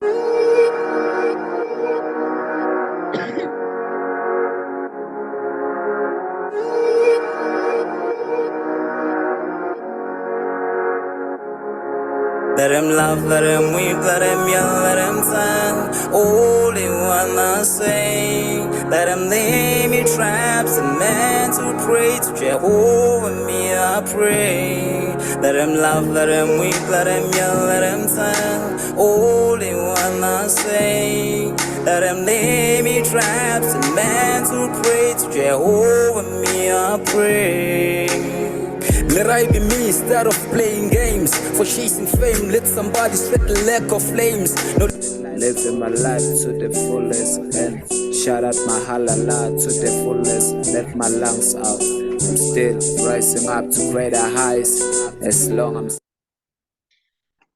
Let him laugh, let him weep, let him yell, let him sing. All they wanna say. Let him lay me traps and men to pray to Jehovah, me I pray. Let him laugh, let him weep, let him yell, let him sing. All they wanna say. Let him lay me traps and men to pray to Jehovah, me I pray. Let I be me instead of playing games. For chasing fame, let somebody set the lack of flames. No, living my life to the fullest and shout out my halala to the fullest. Let my lungs out. I'm still rising up to greater heights as long as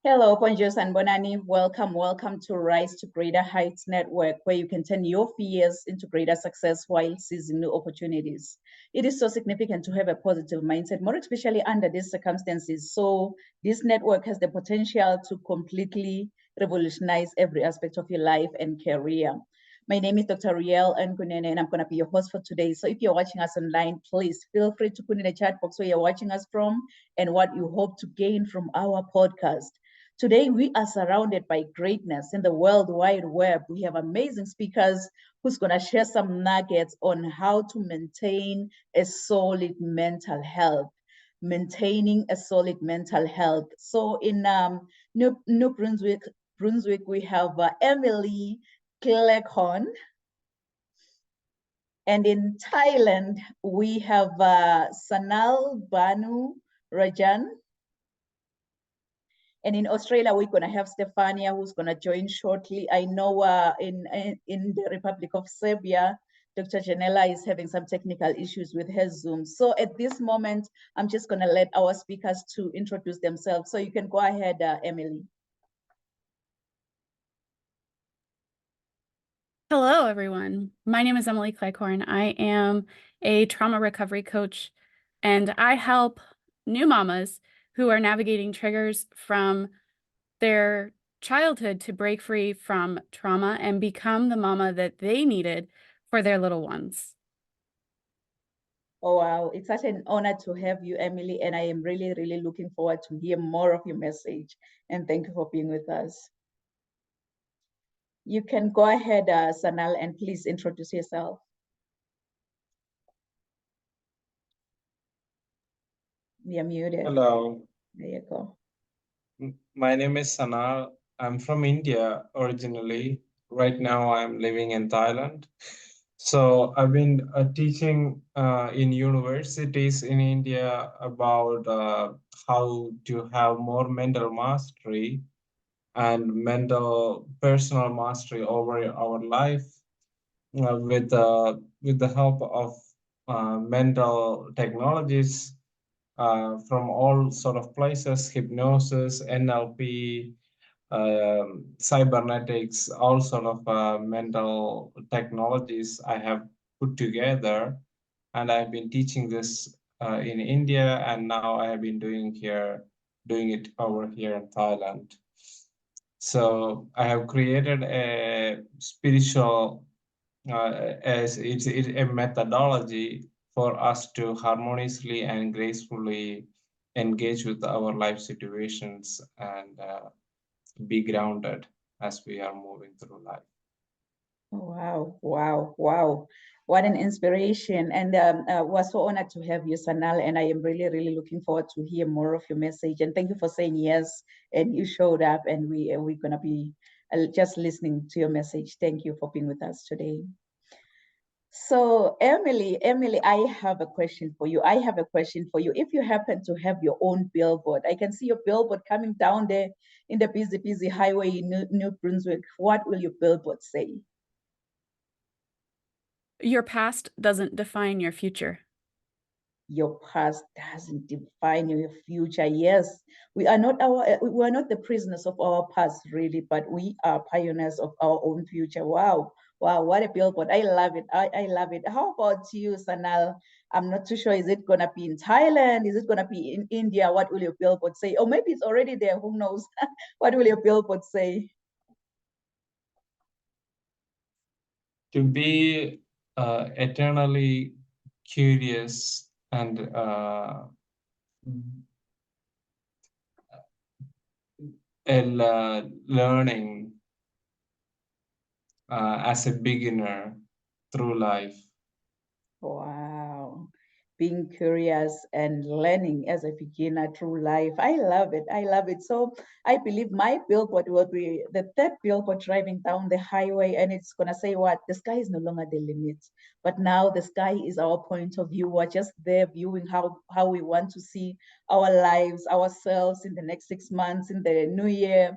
Hello, Ponjos and Bonani. Welcome to Rise to Greater Heights Network, where you can turn your fears into greater success while seizing new opportunities. It is so significant to have a positive mindset, more especially under these circumstances. So this network has the potential to completely revolutionize every aspect of your life and career. My name is Dr. Riel Nkunene, and I'm going to be your host for today. So if you're watching us online, please feel free to put in the chat box where you're watching us from and what you hope to gain from our podcast. Today, we are surrounded by greatness in the World Wide Web. We have amazing speakers who's going to share some nuggets on how to maintain a solid mental health. Maintaining a solid mental health. So in New Brunswick, we have Emily Cleghorn. And in Thailand, we have Sanal Banu Rajan. And in Australia, we're going to have Stefania, who's going to join shortly. I know in the Republic of Serbia, Dr. Janela is having some technical issues with her Zoom. So at this moment, I'm just going to let our speakers to introduce themselves. So you can go ahead, Emily. Hello, everyone. My name is Emily Cleghorn. I am a trauma recovery coach, and I help new mamas who are navigating triggers from their childhood to break free from trauma and become the mama that they needed for their little ones. Oh, wow. It's such an honor to have you, Emily, and I am really, really looking forward to hear more of your message. And thank you for being with us. You can go ahead, Sanal, and please introduce yourself. You're muted. Hello. There you go. My name is Sanal. I'm from India originally. Right now, I'm living in Thailand. So I've been teaching in universities in India about how to have more mental mastery and mental personal mastery over our life with the help of mental technologies from all sort of places: hypnosis, NLP, cybernetics, all sort of mental technologies I have put together, and I've been teaching this in India, and now I have been doing it over here in Thailand. So I have created a spiritual, as it's a methodology for us to harmoniously and gracefully engage with our life situations and be grounded as we are moving through life. Wow, wow, wow. What an inspiration. And we're so honored to have you, Sanal. And I am really, really looking forward to hear more of your message. And thank you for saying yes. And you showed up, and we're going to be just listening to your message. Thank you for being with us today. So Emily, I have a question for you. If you happen to have your own billboard, I can see your billboard coming down there in the busy highway in New Brunswick. What will your billboard say? Your past doesn't define your future. Your past doesn't define your future. Yes, we are not the prisoners of our past, really, but we are pioneers of our own future. Wow, what a billboard. I love it. I love it. How about you, Sanal? I'm not too sure. Is it gonna be in Thailand? Is it gonna be in India? What will your billboard say? Or maybe it's already there, who knows? What will your billboard say? to be eternally curious and learning as a beginner through life. Wow. Being curious and learning as a beginner through life. I love it. I love it. So I believe my billboard will be the third billboard driving down the highway, and it's going to say what? The sky is no longer the limit, but now the sky is our point of view. We're just there viewing how we want to see our lives, ourselves in the next 6 months, in the new year,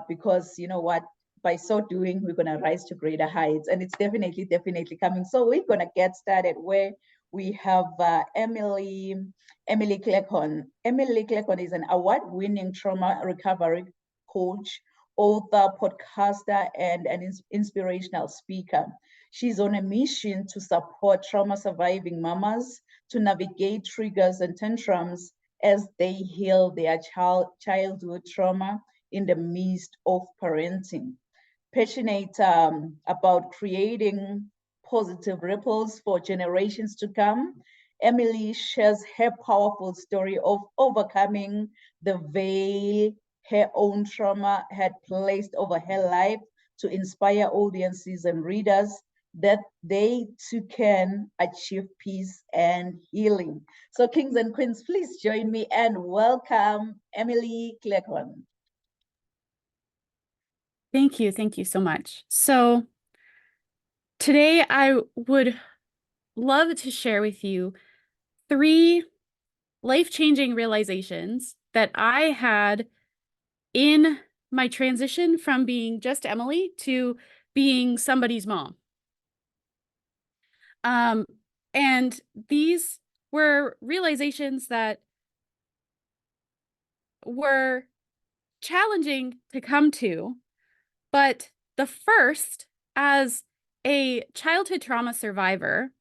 because you know what? By so doing, we're going to rise to greater heights, and it's definitely coming. So we're going to get started where we have Emily Clecon. Emily Clecon is an award-winning trauma recovery coach, author, podcaster, and an inspirational speaker. She's on a mission to support trauma-surviving mamas to navigate triggers and tantrums as they heal their childhood trauma in the midst of parenting. Passionate about creating positive ripples for generations to come, Emily shares her powerful story of overcoming the veil her own trauma had placed over her life to inspire audiences and readers that they too can achieve peace and healing. So kings and queens, please join me and welcome Emily Clecon. Thank you. Thank you so much. So today I would love to share with you 3 life-changing realizations that I had in my transition from being just Emily to being somebody's mom. And these were realizations that were challenging to come to, but the first, as a childhood trauma survivor,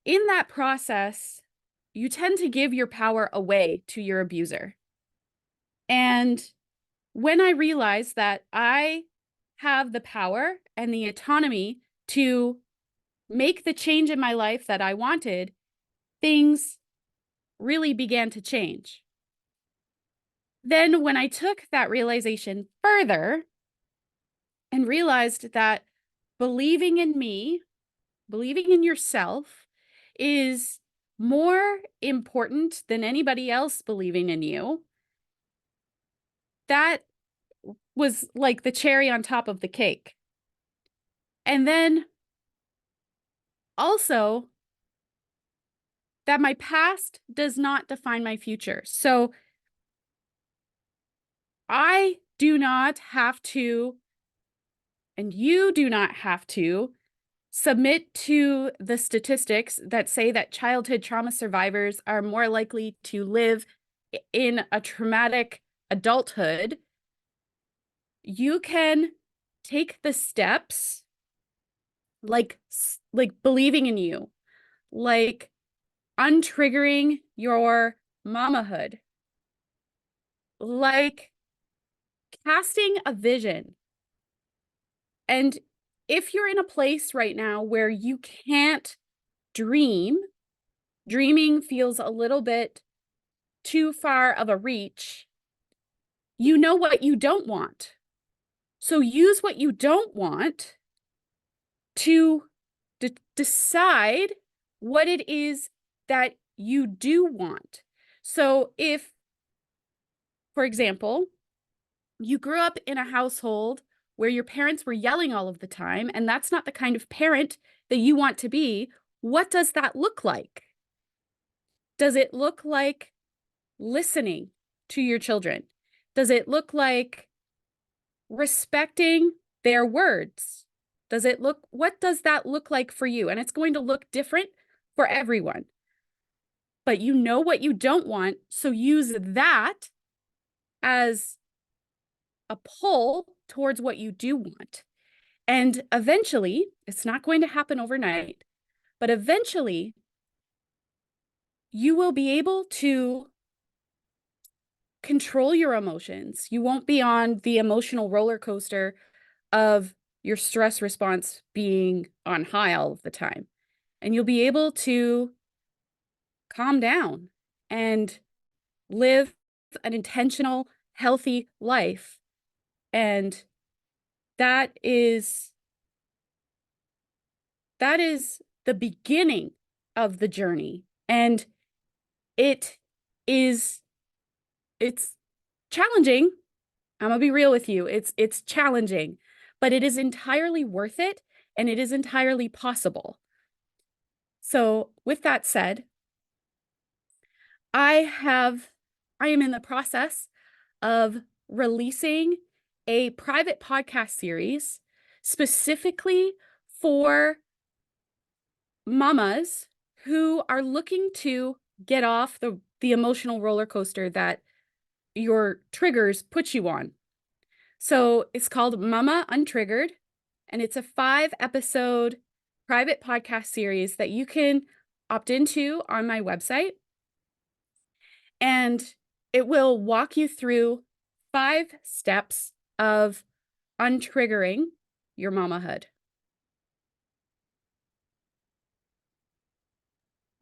in that process, you tend to give your power away to your abuser. And when I realized that I have the power and the autonomy to make the change in my life that I wanted, things really began to change. Then when I took that realization further and realized that believing in me, believing in yourself is more important than anybody else believing in you, that was like the cherry on top of the cake. And then also that my past does not define my future. So I do not have to, and you do not have to, submit to the statistics that say that childhood trauma survivors are more likely to live in a traumatic adulthood. You can take the steps like believing in you, like untriggering your mamahood, like casting a vision. And if you're in a place right now where you can't dream, dreaming feels a little bit too far of a reach, you know what you don't want. So use what you don't want to decide what it is that you do want. So if, for example, you grew up in a household where your parents were yelling all of the time, and that's not the kind of parent that you want to be, what does that look like? Does it look like listening to your children? Does it look like respecting their words? What does that look like for you? And it's going to look different for everyone. But you know what you don't want, so use that as a pull towards what you do want. And eventually, it's not going to happen overnight, but eventually you will be able to control your emotions. You won't be on the emotional roller coaster of your stress response being on high all of the time. And you'll be able to calm down and live an intentional, healthy life. And that is the beginning of the journey. And it's challenging. I'm gonna be real with you. It's challenging, but it is entirely worth it, and it is entirely possible. So with that said, I am in the process of releasing a private podcast series specifically for mamas who are looking to get off the emotional roller coaster that your triggers put you on. So it's called Mama Untriggered, and it's a 5-episode private podcast series that you can opt into on my website. And it will walk you through 5 steps of untriggering your mamahood.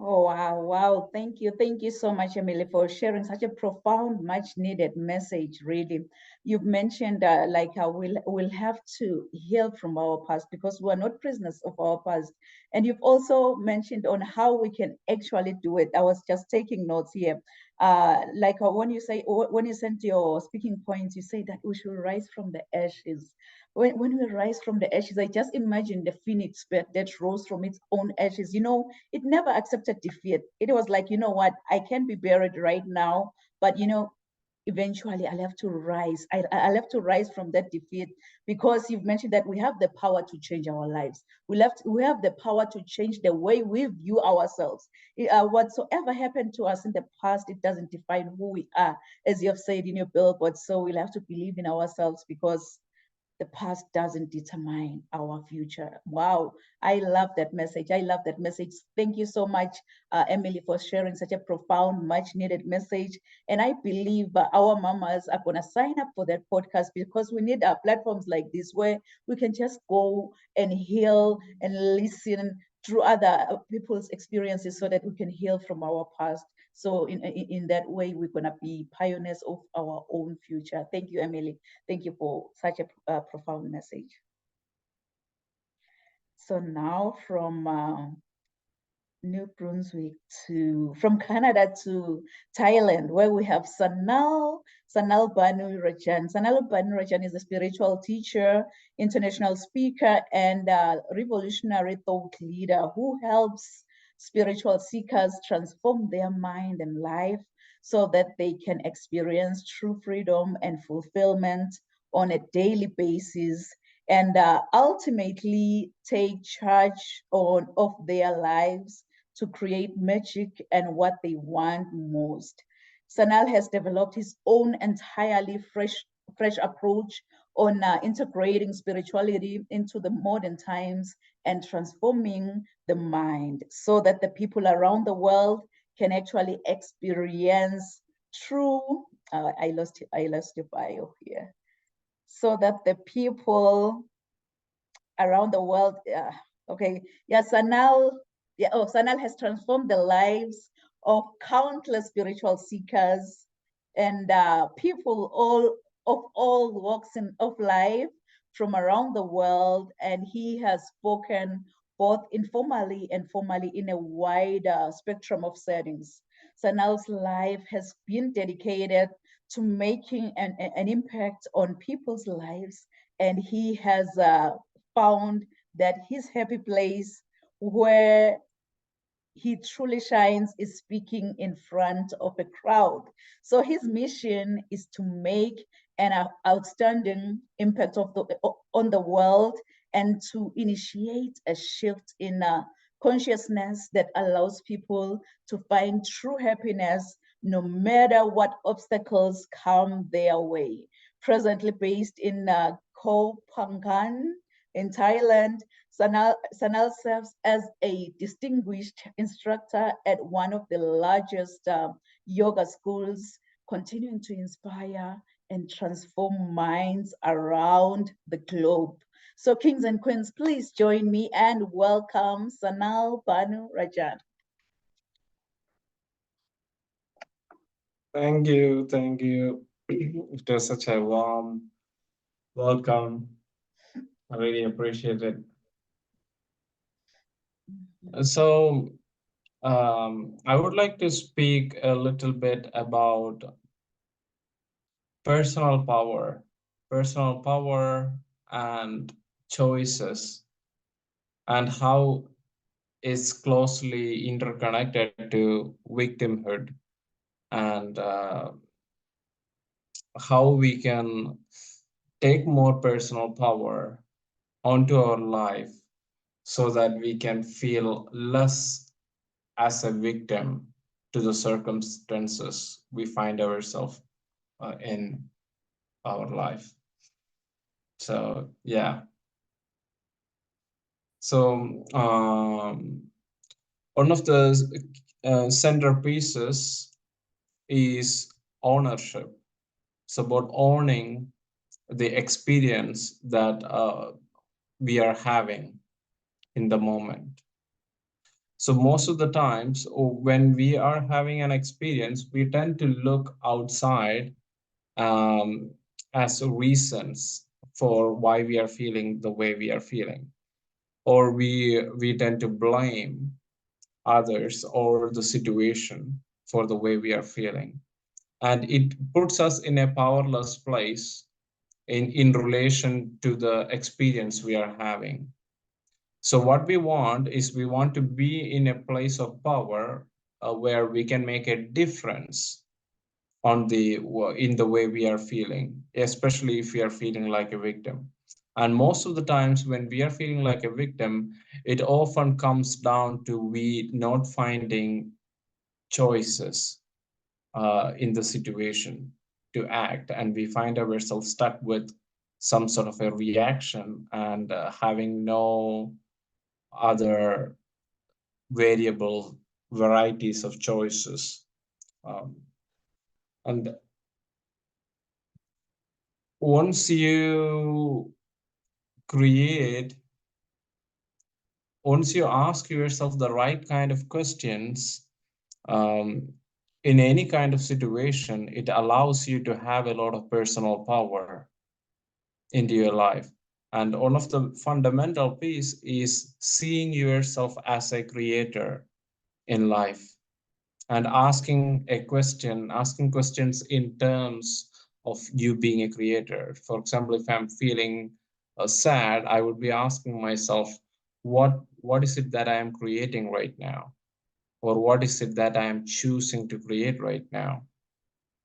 Oh, wow, wow. Thank you. Thank you so much, Emily, for sharing such a profound, much needed message, really. You've mentioned we'll have to heal from our past because we're not prisoners of our past. And you've also mentioned on how we can actually do it. I was just taking notes here. When you sent your speaking points, you say that we should rise from the ashes. When we rise from the ashes, I just imagine the phoenix that rose from its own ashes. You know, it never accepted defeat. It was like, you know what, I can be buried right now, but eventually I'll have to rise. I'll have to rise from that defeat, because you've mentioned that we have the power to change our lives. We have the power to change the way we view ourselves. Whatsoever happened to us in the past, it doesn't define who we are, as you have said in your billboard. So we'll have to believe in ourselves, because the past doesn't determine our future. Wow, I love that message. I love that message. Thank you so much, Emily, for sharing such a profound, much needed message. And I believe our mamas are gonna sign up for that podcast, because we need platforms like this where we can just go and heal and listen through other people's experiences, so that we can heal from our past. So in that way, we're gonna be pioneers of our own future. Thank you, Emily. Thank you for such a profound message. So now from New Brunswick from Canada to Thailand, where we have Sanal Banu Rajan. Sanal Banu Rajan is a spiritual teacher, international speaker, and revolutionary thought leader who helps spiritual seekers transform their mind and life so that they can experience true freedom and fulfillment on a daily basis, and ultimately take charge of their lives to create magic and what they want most. Sanal has developed his own entirely fresh approach on integrating spirituality into the modern times and transforming the mind, so that the people around the world can actually experience true, I lost your bio here, so that the people around the world, Sanal has transformed the lives of countless spiritual seekers and people of all walks of life from around the world, and he has spoken both informally and formally in a wide spectrum of settings. Sanal's life has been dedicated to making an impact on people's lives, and he has found that his happy place where he truly shines is speaking in front of a crowd. So his mission is to make an outstanding impact on the world, and to initiate a shift in consciousness that allows people to find true happiness no matter what obstacles come their way. Presently based in Koh Phangan in Thailand, Sanal serves as a distinguished instructor at one of the largest yoga schools, continuing to inspire and transform minds around the globe. So kings and queens, please join me and welcome Sanal Banu Rajan. Thank you. Thank you. It was such a warm welcome. I really appreciate it. So, I would like to speak a little bit about personal power and choices, and how it's closely interconnected to victimhood, and how we can take more personal power onto our life so that we can feel less as a victim to the circumstances we find ourselves in our life. So yeah. So one of the centerpieces is ownership. It's about owning the experience that we are having in the moment. So most of the times when we are having an experience, we tend to look outside as reasons for why we are feeling the way we are feeling, or we tend to blame others or the situation for the way we are feeling, and it puts us in a powerless place in relation to the experience we are having. So what we want is we want to be in a place of power where we can make a difference in the way we are feeling, especially if we are feeling like a victim. And most of the times when we are feeling like a victim, it often comes down to we not finding choices in the situation to act, and we find ourselves stuck with some sort of a reaction and having no other variable varieties of choices. And once you ask yourself the right kind of questions in any kind of situation, it allows you to have a lot of personal power into your life. And one of the fundamental piece is seeing yourself as a creator in life, and asking questions in terms of you being a creator. For example, if I'm feeling sad, I would be asking myself, what is it that I am creating right now? Or what is it that I am choosing to create right now?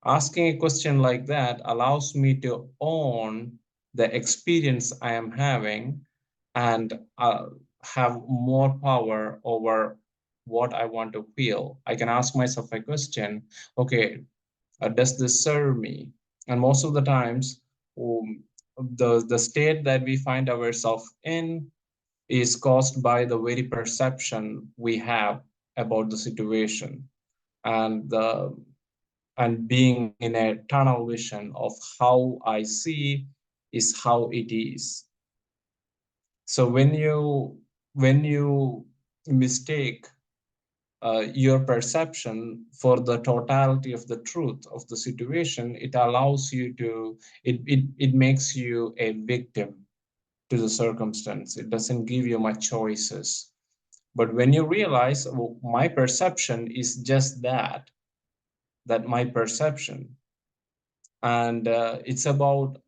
Asking a question like that allows me to own the experience I am having and have more power over what I want to feel. I can ask myself a question, okay, does this serve me? And most of the times, the state that we find ourselves in is caused by the very perception we have about the situation, and being in a tunnel vision of how I see is how it is. So when you mistake your perception for the totality of the truth of the situation, it allows you to, it makes you a victim to the circumstance. It doesn't give you much choices. But when you realize, well, my perception is just that my perception, and it's about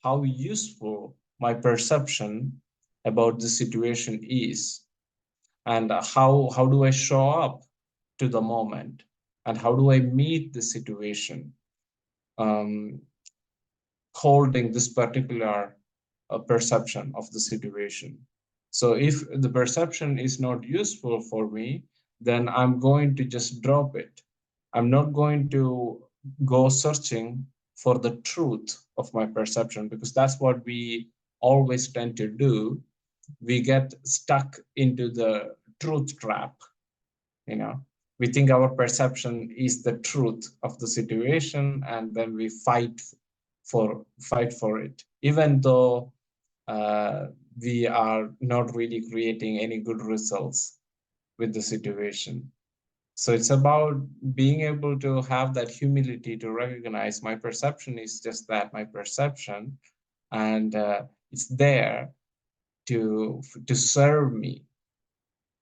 how useful my perception about the situation is, and how do I show up to the moment, and how do I meet the situation, holding this particular perception of the situation. So if the perception is not useful for me, then I'm going to just drop it. I'm not going to go searching for the truth of my perception, because that's what we always tend to do. We get stuck into the truth trap. We think our perception is the truth of the situation, and then we fight for it, even though we are not really creating any good results with the situation. So it's about being able to have that humility to recognize my perception is just that, my perception, and it's there to serve me,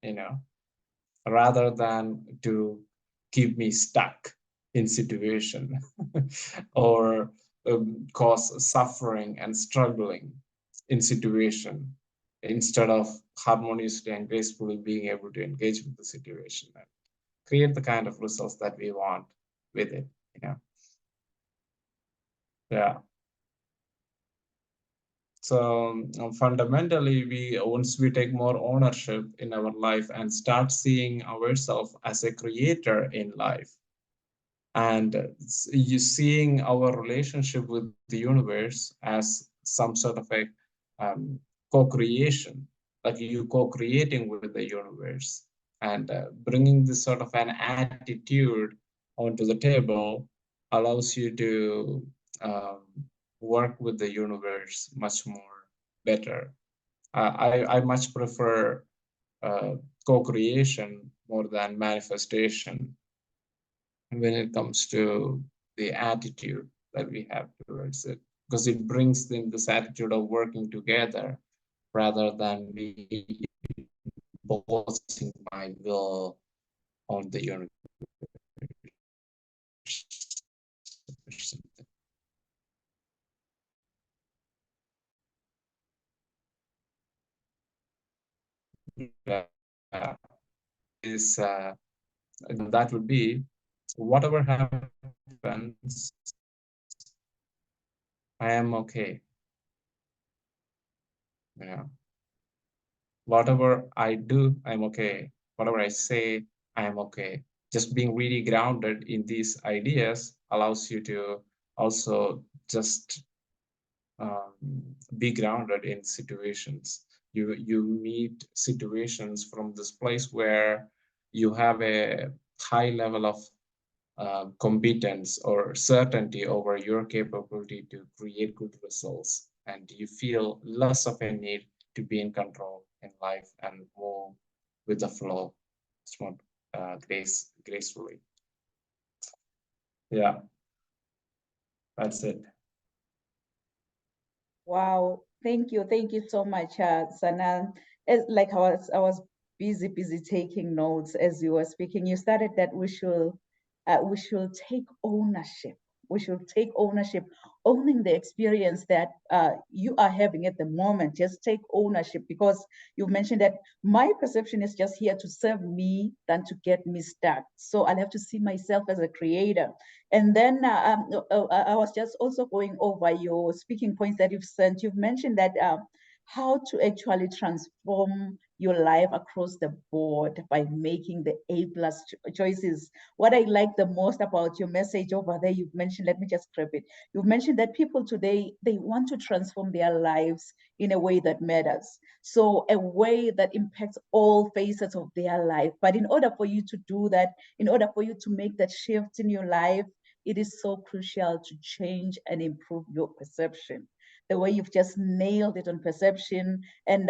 you know, rather than to keep me stuck in situation or cause suffering and struggling in situation, instead of harmoniously and gracefully being able to engage with the situation and create the kind of results that we want with it, you know. Yeah. So fundamentally, once we take more ownership in our life and start seeing ourselves as a creator in life, and you seeing our relationship with the universe as some sort of a co-creation, like you co-creating with the universe, and bringing this sort of an attitude onto the table allows you to work with the universe much more better. I much prefer co-creation more than manifestation when it comes to the attitude that we have towards it, because it brings in this attitude of working together rather than me imposing my will on the universe. That would be, whatever happens, I am okay. You know, whatever I do, I'm okay. Whatever I say, I am okay. Just being really grounded in these ideas allows you to also just be grounded in situations. You meet situations from this place where you have a high level of competence or certainty over your capability to create good results, and you feel less of a need to be in control in life and move with the flow, somewhat gracefully. Yeah, that's it. Wow, thank you so much, Sanal. Like I was busy taking notes as you were speaking. You started that we should take ownership. We should take ownership, owning the experience that you are having at the moment. Just take ownership, because you mentioned that my perception is just here to serve me than to get me stuck. So I'll have to see myself as a creator. And then I was just also going over your speaking points that you've sent. You've mentioned that how to actually transform your life across the board by making the A+ choices. What I like the most about your message over there, you've mentioned, let me just grab it. You've mentioned that people today, they want to transform their lives in a way that matters. So a way that impacts all facets of their life. But in order for you to do that, in order for you to make that shift in your life, it is so crucial to change and improve your perception. The way you've just nailed it on perception. And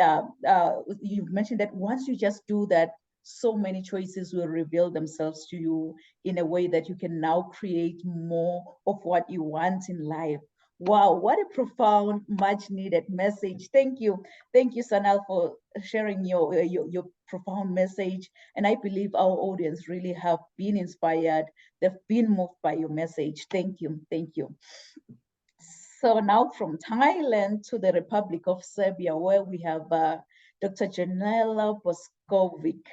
you've mentioned that once you just do that, so many choices will reveal themselves to you in a way that you can now create more of what you want in life. Wow, what a profound, much needed message. Thank you. Thank you, Sanal, for sharing your profound message. And I believe our audience really have been inspired. They've been moved by your message. Thank you. Thank you. So now from Thailand to the Republic of Serbia, where we have Dr. Janela Boskovic.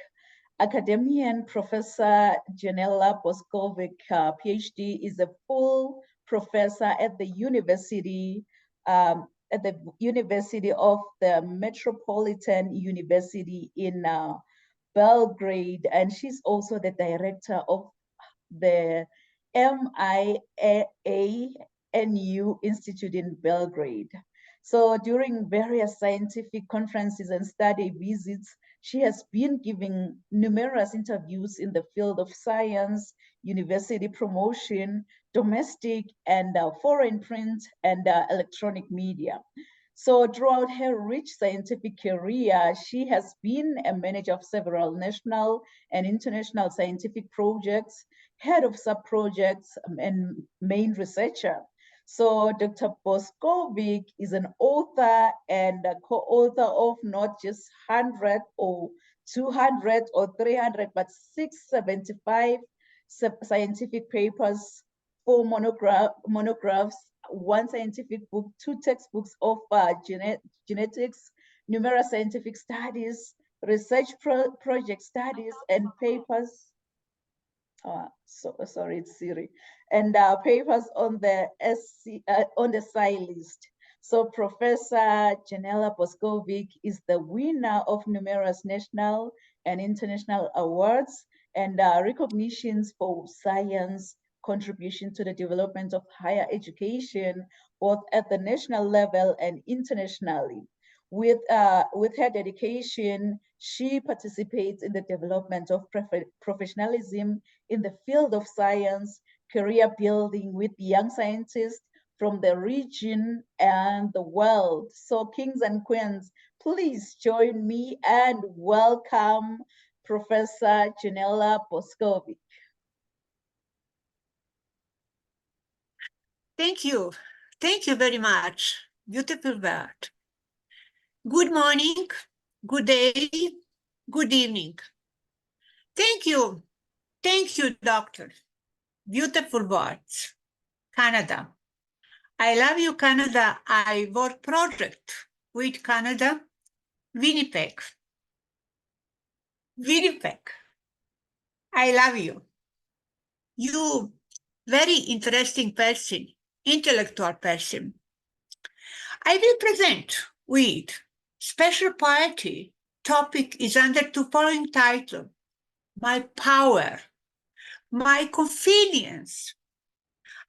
Academician Professor Janela Boskovic, PhD, is a full professor at the University of the Metropolitan University in Belgrade, and she's also the director of the MIANU Institute in Belgrade. So during various scientific conferences and study visits, she has been giving numerous interviews in the field of science, university promotion, domestic and foreign print and electronic media. So throughout her rich scientific career, she has been a manager of several national and international scientific projects, head of sub-projects, and main researcher. So Dr. Boskovic is an author and a co-author of not just 100 or 200 or 300, but 675 scientific papers, 4 monographs, 1 scientific book, 2 textbooks of genetics, numerous scientific studies, research project studies, and papers. Sorry, it's Siri. And papers on the SCI list. So Professor Janela Boskovic is the winner of numerous national and international awards and recognitions for science contribution to the development of higher education, both at the national level and internationally. With her dedication, she participates in the development of professionalism in the field of science, career building with young scientists from the region and the world. So kings and queens, please join me and welcome Professor Janela Boskovic. Thank you. Thank you very much. Beautiful word. Good morning, good day, good evening. Thank you. Thank you, doctor. Beautiful words. Canada. I love you, Canada. I work project with Canada, Winnipeg. Winnipeg. I love you. You very interesting person, intellectual person. I will present with special piety. Topic is under the following title: My power, my confidence.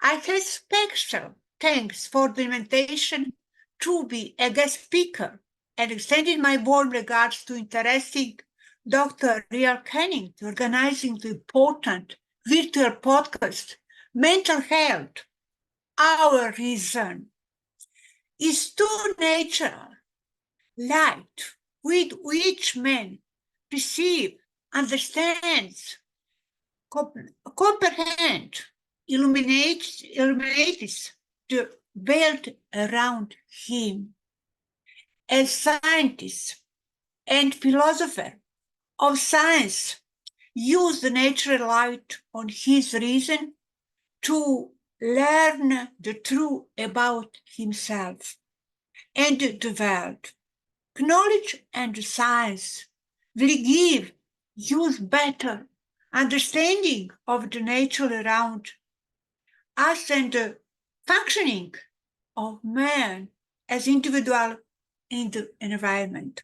I have special thanks for the invitation to be a guest speaker and extending my warm regards to interesting Dr. Rial Canning to organizing the important virtual podcast, Mental Health. Our reason is to nature, light with which man perceive, understands, comprehend, illuminates the world around him. As scientist and philosopher of science, use the natural light on his reason to learn the truth about himself and the world. Knowledge and science will give you better understanding of the nature around us and the functioning of man as individual in the environment.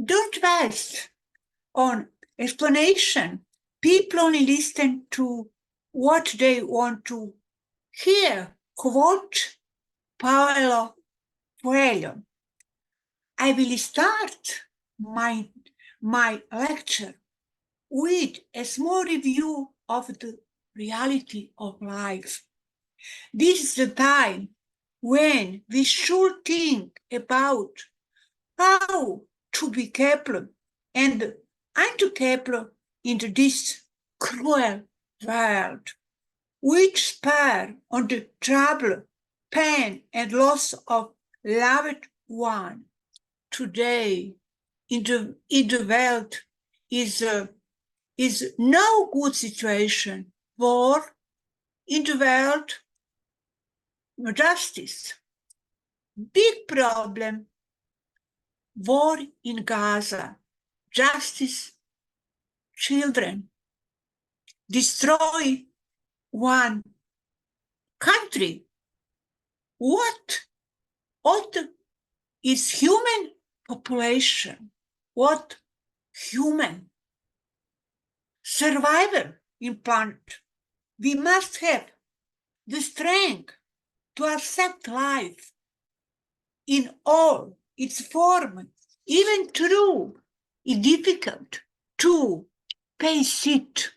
Don't waste on explanation. People only listen to what they want to hear. Quote Paulo Coelho. I will start my lecture with a small review of the reality of life. This is the time when we should think about how to be careful and uncapable in this cruel world, which spare on the trouble, pain, and loss of loved one. Today, in the world is no good situation. War in the world, justice, big problem. War in Gaza, justice, children, destroy one country. What is human population? What human survival in planet? We must have the strength to accept life in all its forms, even though it's difficult to face it.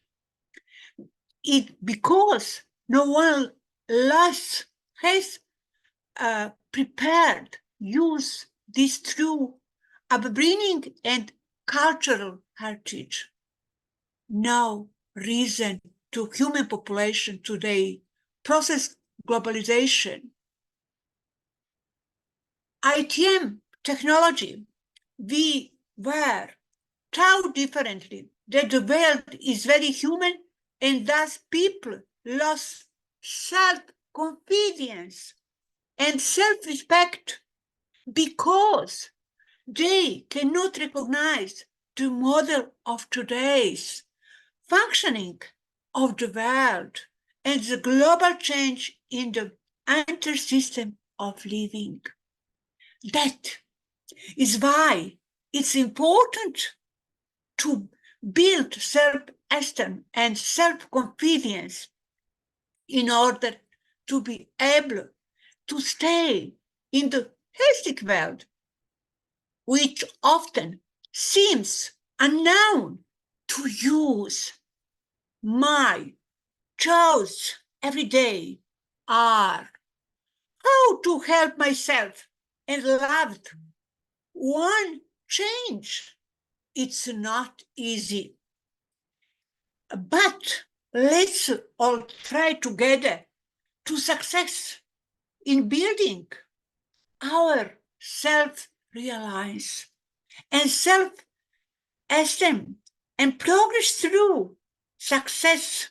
Because no one else has prepared use this true upbringing and cultural heritage. No reason to human population today process globalization. ITM technology, we were taught differently that the world is very human and thus people lost self-confidence and self-respect because they cannot recognize the model of today's functioning of the world and the global change in the entire system of living. That is why it's important to build self-esteem and self-confidence in order to be able to stay in the holistic world, which often seems unknown to use. My choice every day are how to help myself and loved one change. It's not easy, but let's all try together to success in building our self-realize and self-esteem and progress through success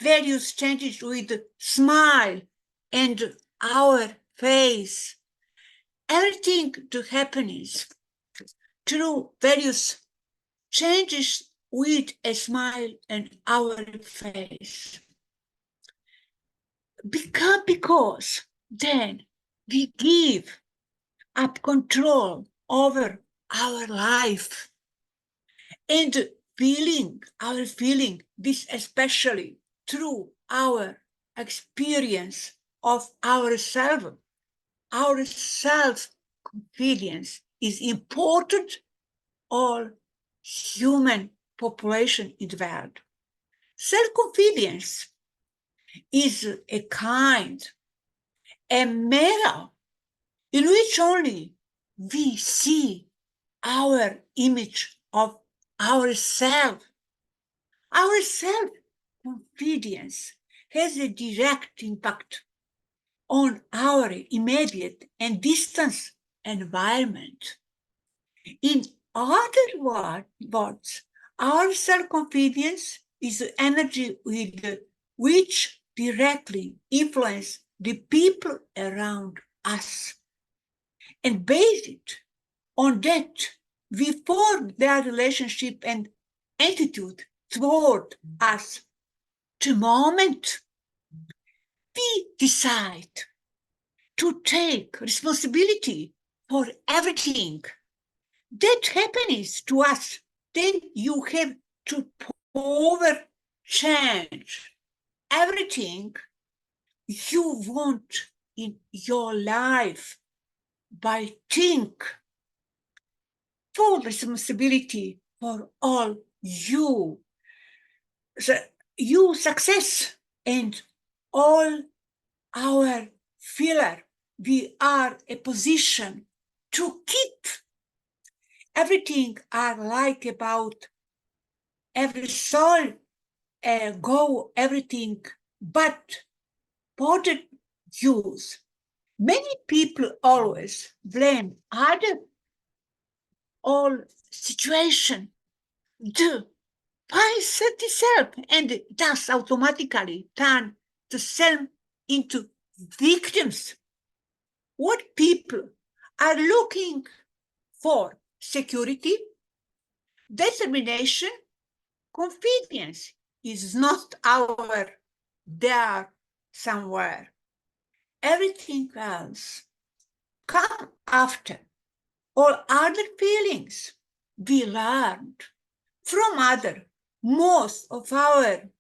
values changes with smile and our face. Everything to happiness through various changes with a smile and our face. Because then we give up control over our life and our feeling this especially through our experience of ourselves. Our self-confidence is important all human population in the world. Self-confidence is a mirror in which only we see our image of ourselves. Our self-confidence has a direct impact on our immediate and distant environment. In other words, our self-confidence is the energy with which directly influence the people around us. And based on that, we form their relationship and attitude toward us. The moment we decide to take responsibility for everything that happens to us, then you have to change everything you want in your life by think full responsibility for all you success and all our failure. We are a position to keep everything are like about every soul go everything but important use. Many people always blame other all situation to find self and thus automatically turn the self into victims. What people are looking for: security, determination, confidence is not there somewhere. Everything else come after. All other feelings we learned from other. Most of our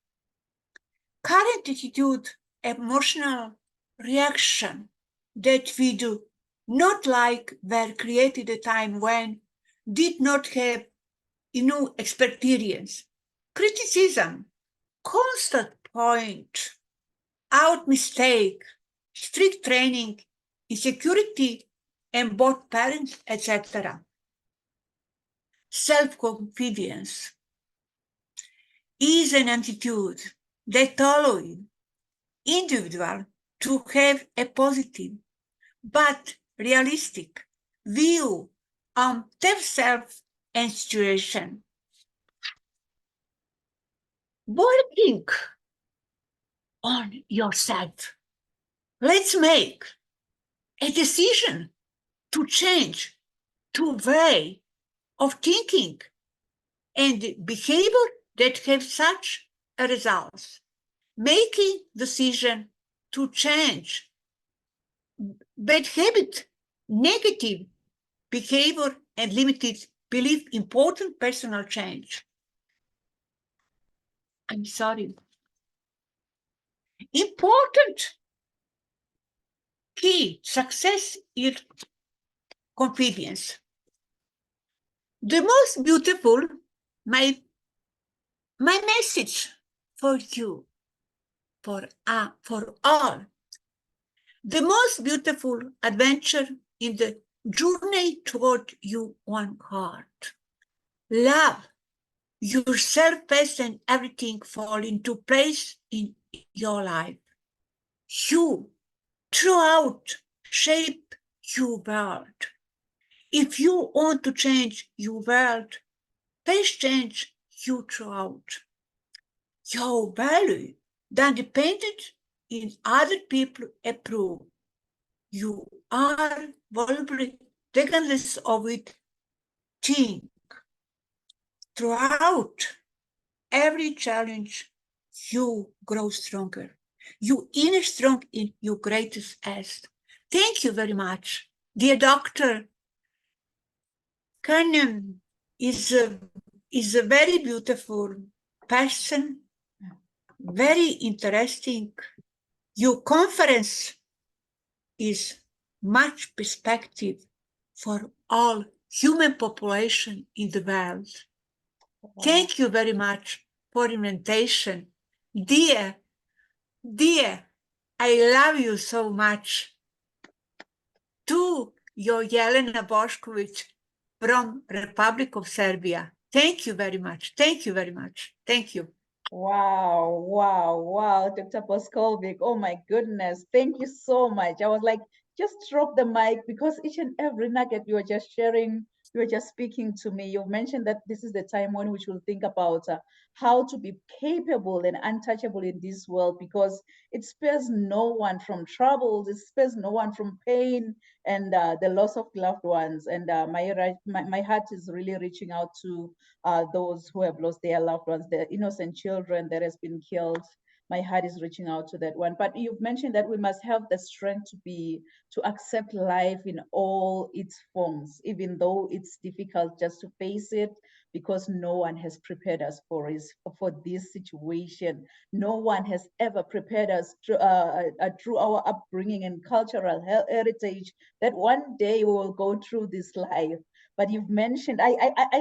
current attitude, emotional reaction that we do not like were created a time when did not have enough experience. Criticism, constant point out mistake, strict training, insecurity and both parents, etc. Self-confidence is an attitude that allows individual to have a positive but realistic view on themselves and situation. Working on yourself. Let's make a decision to change to way of thinking and behavior that have such a results. Making decision to change bad habit, negative behavior, and limited belief, important personal change. I'm sorry. Important key success is confidence. The most beautiful, my message for you, for all, the most beautiful adventure in the journey toward your own heart. Love yourself best and everything fall into place in your life. You, throughout, shape your world. If you want to change your world, please change you throughout. Your value then dependent in other people approve. You are vulnerable regardless of it. Think throughout every challenge, you grow stronger. You inner strong in your greatest as. Thank you very much. Dear Dr. Kanem is a very beautiful person, very interesting. Your conference is much perspective for all human population in the world. Thank you very much for invitation. Dear, I love you so much. To your Jelena Bošković from Republic of Serbia. Thank you very much. Thank you very much. Thank you. Wow, wow, wow, Dr. Bošković. Oh my goodness. Thank you so much. I was like, just drop the mic because each and every nugget you were just sharing, you were just speaking to me. You've mentioned that this is the time when we should think about how to be capable and untouchable in this world, because it spares no one from troubles, it spares no one from pain and the loss of loved ones. And my heart is really reaching out to those who have lost their loved ones, the innocent children that has been killed. My heart is reaching out to that one. But you've mentioned that we must have the strength to accept life in all its forms, even though it's difficult just to face it, because no one has prepared us for this situation. No one has ever prepared us through our upbringing and cultural heritage that one day we will go through this life. But you've mentioned, I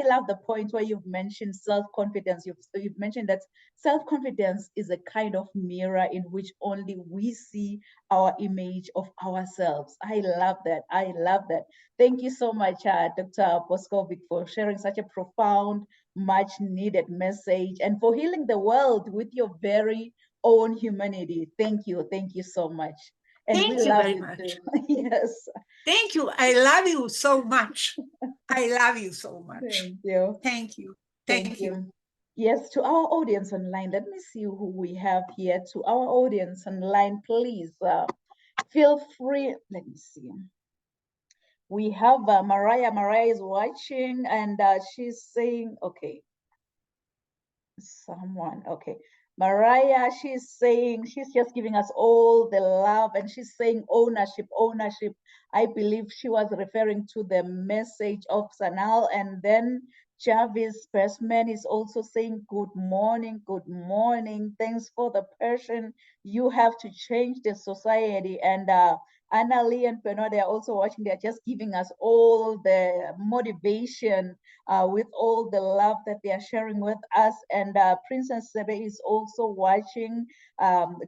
love the point where you've mentioned self-confidence. You've mentioned that self-confidence is a kind of mirror in which only we see our image of ourselves. I love that. I love that. Thank you so much, Dr. Bošković, for sharing such a profound, much needed message and for healing the world with your very own humanity. Thank you. Thank you so much. And Thank you very much. Yes. Thank you. I love you so much. I love you so much. Thank you. Thank you. Thank you. Yes, to our audience online, let me see who we have here. To our audience online, please feel free. Let me see. We have Mariah. Mariah is watching and she's saying, okay. Someone, okay. Mariah, she's saying, she's just giving us all the love and she's saying ownership, ownership. I believe she was referring to the message of Sanal. And then Jarvis Persman is also saying, good morning, good morning. Thanks for the passion. You have to change the society. And Anna Lee and Bernard, they're also watching. They're just giving us all the motivation with all the love that they are sharing with us. And Princess Sebe is also watching.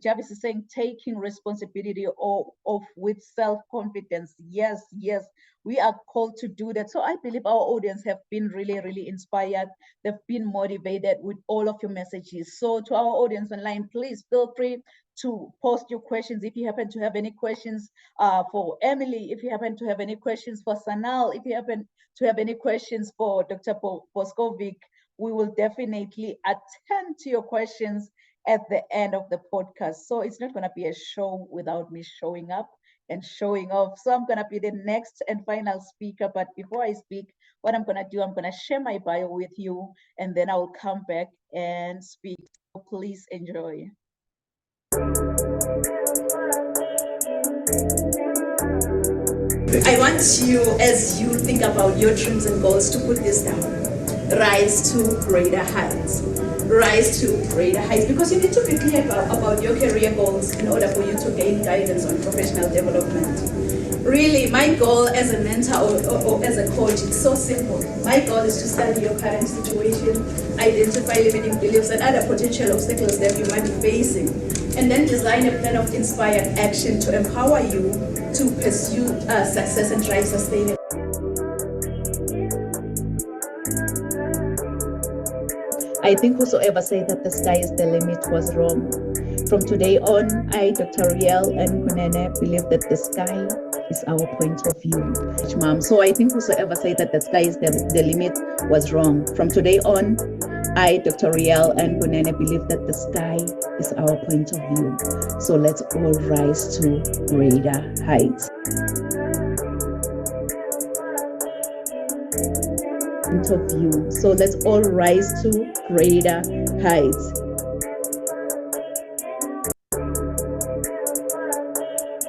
Jarvis is saying, taking responsibility of with self-confidence. Yes, yes. We are called to do that. So I believe our audience have been really, really inspired. They've been motivated with all of your messages. So to our audience online, please feel free to post your questions. If you happen to have any questions for Emily, if you happen to have any questions for Sanal, if you happen to have any questions for Dr. Boskovic, we will definitely attend to your questions at the end of the podcast. So it's not going to be a show without me showing up and showing off. So I'm going to be the next and final speaker. But before I speak, what I'm going to do, I'm going to share my bio with you, and then I will come back and speak. So please enjoy. I want you, as you think about your dreams and goals, to put this down. Rise to greater heights. Rise to greater heights, because you need to be clear about your career goals in order for you to gain guidance on professional development. Really, my goal as a mentor or as a coach, it's so simple. My goal is to study your current situation, identify limiting beliefs and other potential obstacles that you might be facing, and then design a plan of inspired action to empower you to pursue success and drive sustainable. I think whosoever said that the sky is the limit was wrong. From today on, I, Dr. Riel and Kunene, believe that the sky is our point of view. Mom. So I think whosoever said that the sky is the limit was wrong. From today on, I, Dr. Riel and Kunene, believe that the sky is our point of view. So let's all rise to greater heights. Of view. So let's all rise to greater heights.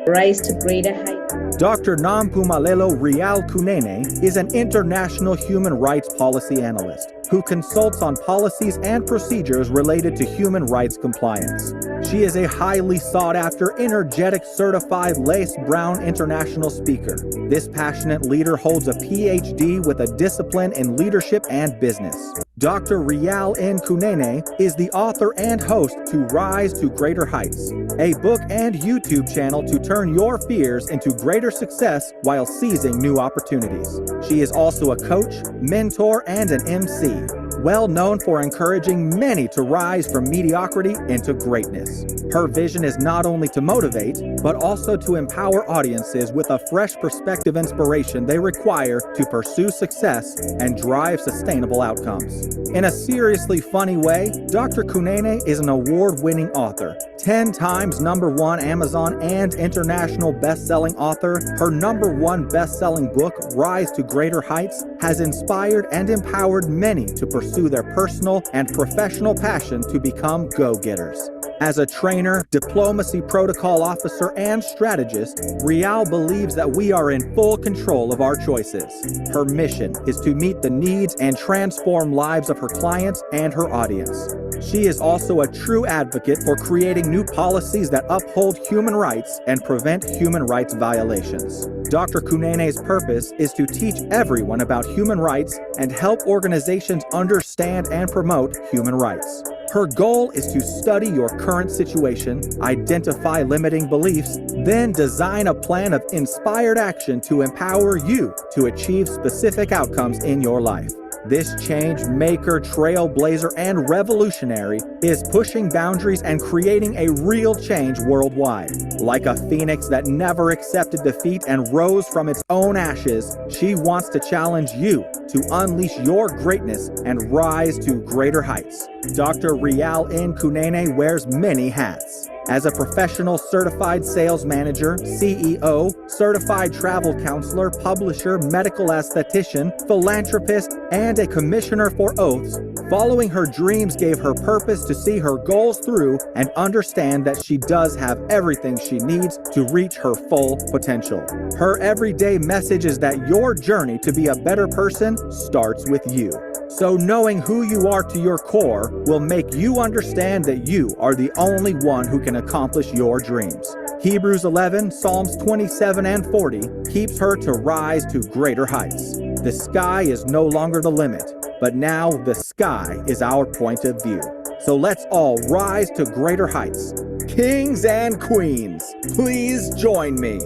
Rise to greater heights. Dr. Nampumelelo Rial Kunene is an international human rights policy analyst who consults on policies and procedures related to human rights compliance. She is a highly sought-after, energetic, certified Lace Brown international speaker. This passionate leader holds a PhD with a discipline in leadership and business. Dr. Rial N. Kunene is the author and host to Rise to Greater Heights, a book and YouTube channel to turn your fears into greater success while seizing new opportunities. She is also a coach, mentor, and an MC, well known for encouraging many to rise from mediocrity into greatness. Her vision is not only to motivate, but also to empower audiences with a fresh perspective inspiration they require to pursue success and drive sustainable outcomes. In a seriously funny way, Dr. Kunene is an award-winning author, 10 times #1 Amazon and international best-selling author. Her #1 best-selling book, Rise to Greater Heights, has inspired and empowered many to pursue their personal and professional passion to become go-getters. As a trainer, diplomacy protocol officer, and strategist, Rial believes that we are in full control of our choices. Her mission is to meet the needs and transform lives of her clients and her audience. She is also a true advocate for creating new policies that uphold human rights and prevent human rights violations. Dr. Kunene's purpose is to teach everyone about human rights and help organizations understand and promote human rights. Her goal is to study your current situation, identify limiting beliefs, then design a plan of inspired action to empower you to achieve specific outcomes in your life. This change maker, trailblazer, and revolutionary is pushing boundaries and creating a real change worldwide. Like a phoenix that never accepted defeat and rose from its own ashes, she wants to challenge you to unleash your greatness and rise to greater heights. Dr. Rial N. Kunene wears many hats. As a professional certified sales manager, CEO, certified travel counselor, publisher, medical esthetician, philanthropist, and a commissioner for oaths, following her dreams gave her purpose to see her goals through and understand that she does have everything she needs to reach her full potential. Her everyday message is that your journey to be a better person starts with you. So knowing who you are to your core will make you understand that you are the only one who can accomplish your dreams. Hebrews 11, Psalms 27 and 40 keeps her to rise to greater heights. The sky is no longer the limit, but now the sky is our point of view. So let's all rise to greater heights. Kings and queens, please join me.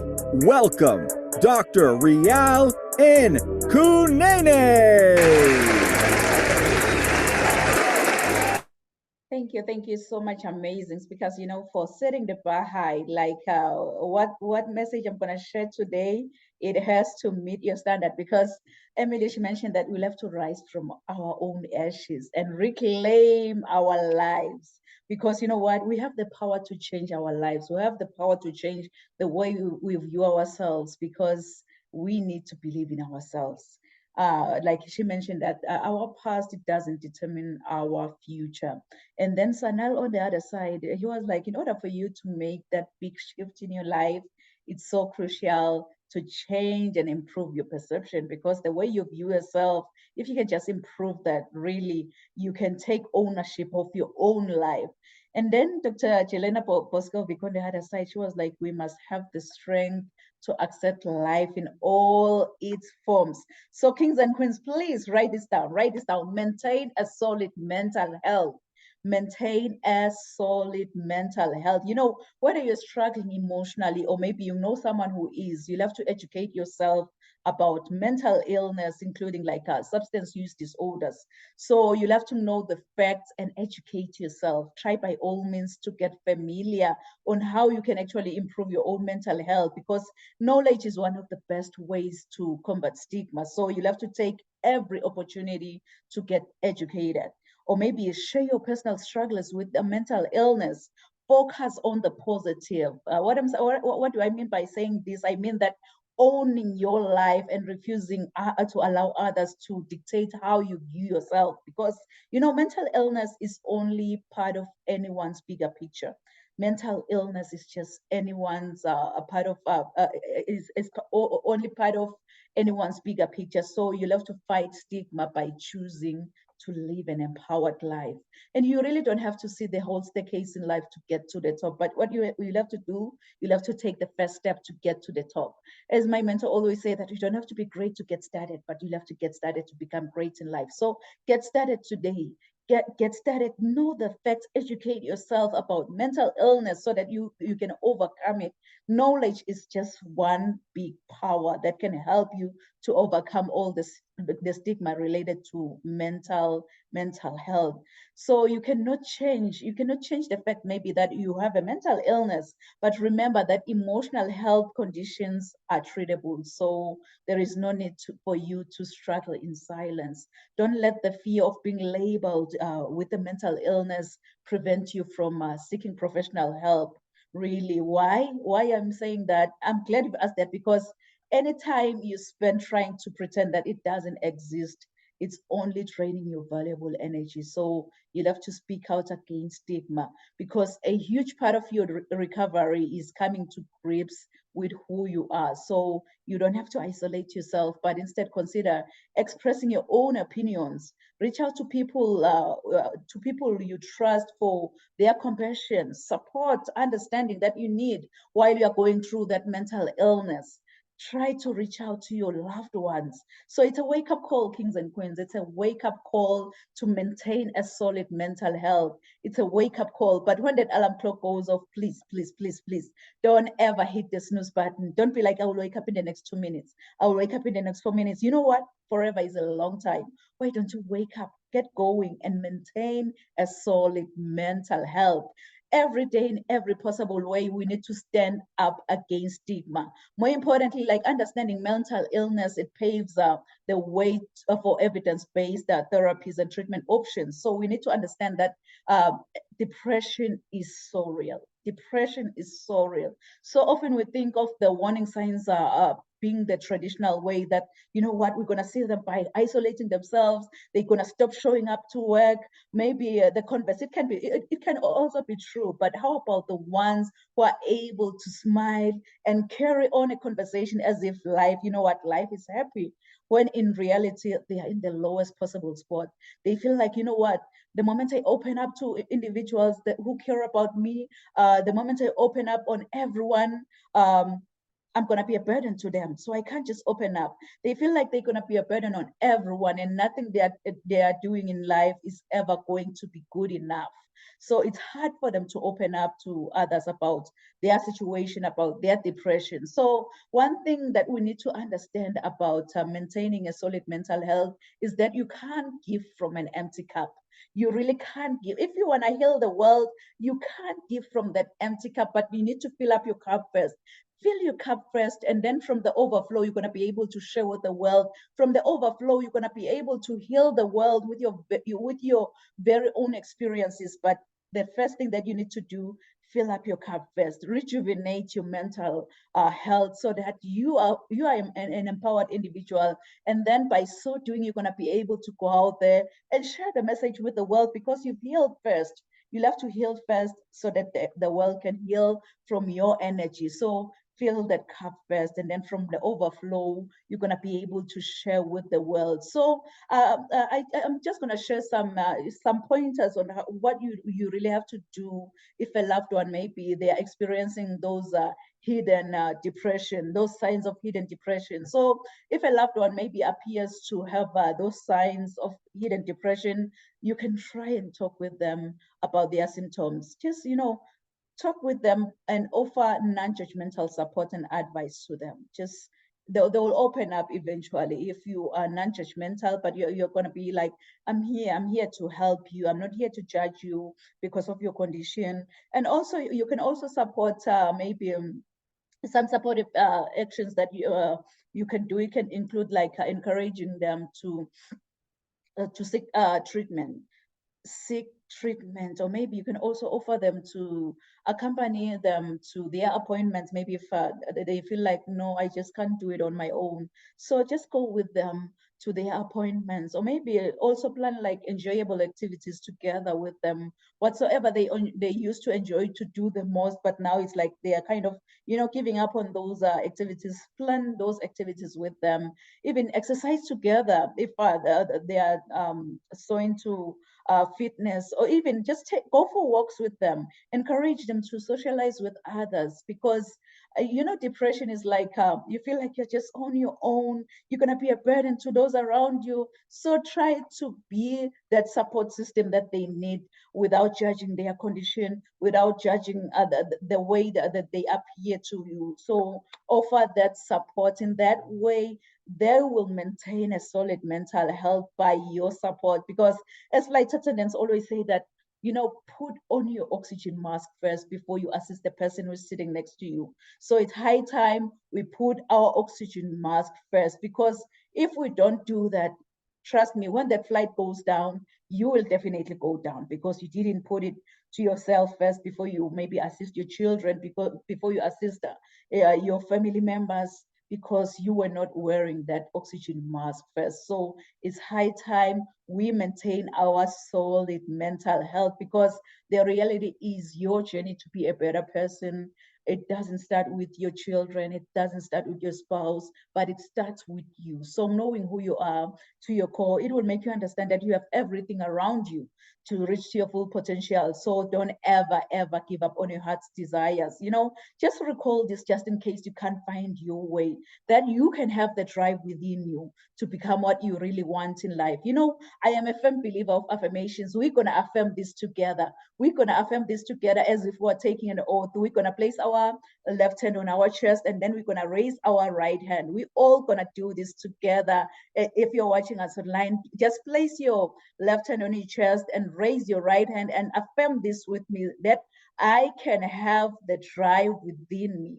Welcome Dr. Rial N. Kunene. Thank you so much, amazing speakers, for setting the bar high. Like what message I'm gonna share today, it has to meet your standard, because Emily, she mentioned that we'll have to rise from our own ashes and reclaim our lives. Because you know what, we have the power to change our lives. We have the power to change the way we view ourselves, because we need to believe in ourselves. Like she mentioned that our past, it doesn't determine our future. And then Sanal on the other side, he was like, in order for you to make that big shift in your life, it's so crucial to change and improve your perception, because the way you view yourself, if you can just improve that, really, you can take ownership of your own life. And then Dr. Jelena Bosco-Vic on the other side, she was like, we must have the strength to accept life in all its forms. So kings and queens, please write this down. Write this down. Maintain a solid mental health. Maintain a solid mental health. Whether you're struggling emotionally, or maybe you know someone who is, you'll have to educate yourself about mental illness, including like substance use disorders. So you'll have to know the facts and educate yourself. Try by all means to get familiar on how you can actually improve your own mental health, because knowledge is one of the best ways to combat stigma. So you'll have to take every opportunity to get educated. Or maybe share your personal struggles with a mental illness. Focus on the positive. What do I mean by saying this? I mean that owning your life and refusing to allow others to dictate how you view yourself, because mental illness is only part of anyone's bigger picture. Mental illness is just anyone's is only part of anyone's bigger picture. So you'll have to fight stigma by choosing to live an empowered life. And you really don't have to see the whole staircase in life to get to the top. But what you'll have to do, you'll have to take the first step to get to the top. As my mentor always say, that you don't have to be great to get started, but you'll have to get started to become great in life. So get started today. Get started, know the facts, educate yourself about mental illness so that you can overcome it. Knowledge is just one big power that can help you to overcome all the stigma related to mental health. So you cannot change the fact maybe that you have a mental illness, but remember that emotional health conditions are treatable. So there is no need for you to struggle in silence. Don't let the fear of being labeled with a mental illness prevent you from seeking professional help. Really, why I'm saying that? I'm glad you've asked that, because anytime you spend trying to pretend that it doesn't exist, it's only draining your valuable energy. So you'll have to speak out against stigma, because a huge part of your recovery is coming to grips with who you are. So you don't have to isolate yourself, but instead consider expressing your own opinions. Reach out to people you trust for their compassion, support, understanding that you need while you are going through that mental illness. Try to reach out to your loved ones. So it's a wake-up call, kings and queens. It's a wake-up call to maintain a solid mental health. It's a wake-up call. But when that alarm clock goes off, please, please, please, please, don't ever hit the snooze button. Don't be like, I will wake up in the next 2 minutes. I will wake up in the next 4 minutes. You know what? Forever is a long time. Why don't you wake up, get going, and maintain a solid mental health? Every day, in every possible way, we need to stand up against stigma. More importantly, like understanding mental illness, it paves the way for evidence-based therapies and treatment options. So we need to understand that depression is so real. Depression is so real. So often we think of the warning signs being the traditional way that, you know what, we're going to see them by isolating themselves. They're going to stop showing up to work. Maybe the converse, it can also be true, but how about the ones who are able to smile and carry on a conversation as if life, you know what, life is happy, when in reality, they are in the lowest possible spot. They feel like, you know what, the moment I open up to individuals who care about me, the moment I open up on everyone, I'm going to be a burden to them. So I can't just open up. They feel like they're going to be a burden on everyone, and nothing they are doing in life is ever going to be good enough. So it's hard for them to open up to others about their situation, about their depression. So one thing that we need to understand about maintaining a solid mental health is that you can't give from an empty cup. You really can't give. If you want to heal the world, you can't give from that empty cup, but you need to fill up your cup first. Fill your cup first, and then from the overflow, you're going to be able to share with the world. From the overflow, you're going to be able to heal the world with your very own experiences. But the first thing that you need to do, fill up your cup first, rejuvenate your mental health, so that you are an empowered individual. And then by so doing, you're going to be able to go out there and share the message with the world, because you've healed first. You'll have to heal first so that the world can heal from your energy. So fill that cup first, and then from the overflow, you're going to be able to share with the world. So I'm just going to share some pointers on what you really have to do if a loved one, maybe they are experiencing those hidden depression, those signs of hidden depression. So if a loved one maybe appears to have those signs of hidden depression, you can try and talk with them about their symptoms. Just, talk with them and offer non-judgmental support and advice to them. Just they will open up eventually if you are non-judgmental, but you're going to be like, I'm here to help you. I'm not here to judge you because of your condition. And also you can also support maybe some supportive actions that you can do. You can include like encouraging them to seek treatment. Or maybe you can also offer them to accompany them to their appointments. Maybe if they feel like, no, I just can't do it on my own, so just go with them to their appointments. Or maybe also plan like enjoyable activities together with them, whatsoever they used to enjoy to do the most, but now it's like they are kind of giving up on those activities. Plan those activities with them. Even exercise together if they are so into fitness, or even just go for walks with them. Encourage them to socialize with others, because depression is like you feel like you're just on your own. You're going to be a burden to those around you. So try to be that support system that they need, without judging their condition, without judging the way that they appear to you. So offer that support. In that way, they will maintain a solid mental health by your support. Because as flight attendants always say that, put on your oxygen mask first before you assist the person who's sitting next to you. So it's high time we put our oxygen mask first, because if we don't do that, trust me, when that flight goes down, you will definitely go down, because you didn't put it to yourself first before you maybe assist your children, before you assist your family members, because you were not wearing that oxygen mask first. So it's high time we maintain our solid mental health, because the reality is your journey to be a better person, it doesn't start with your children, it doesn't start with your spouse, but it starts with you. So knowing who you are to your core, it will make you understand that you have everything around you to reach your full potential. So don't ever give up on your heart's desires. Just recall this, just in case you can't find your way, that you can have the drive within you to become what you really want in life. I am a firm believer of affirmations. We're going to affirm this together. We're going to affirm this together as if we're taking an oath. We're going to place our left hand on our chest, and then we're going to raise our right hand. We're all going to do this together. If you're watching us online, just place your left hand on your chest and raise your right hand and affirm this with me, that I can have the drive within me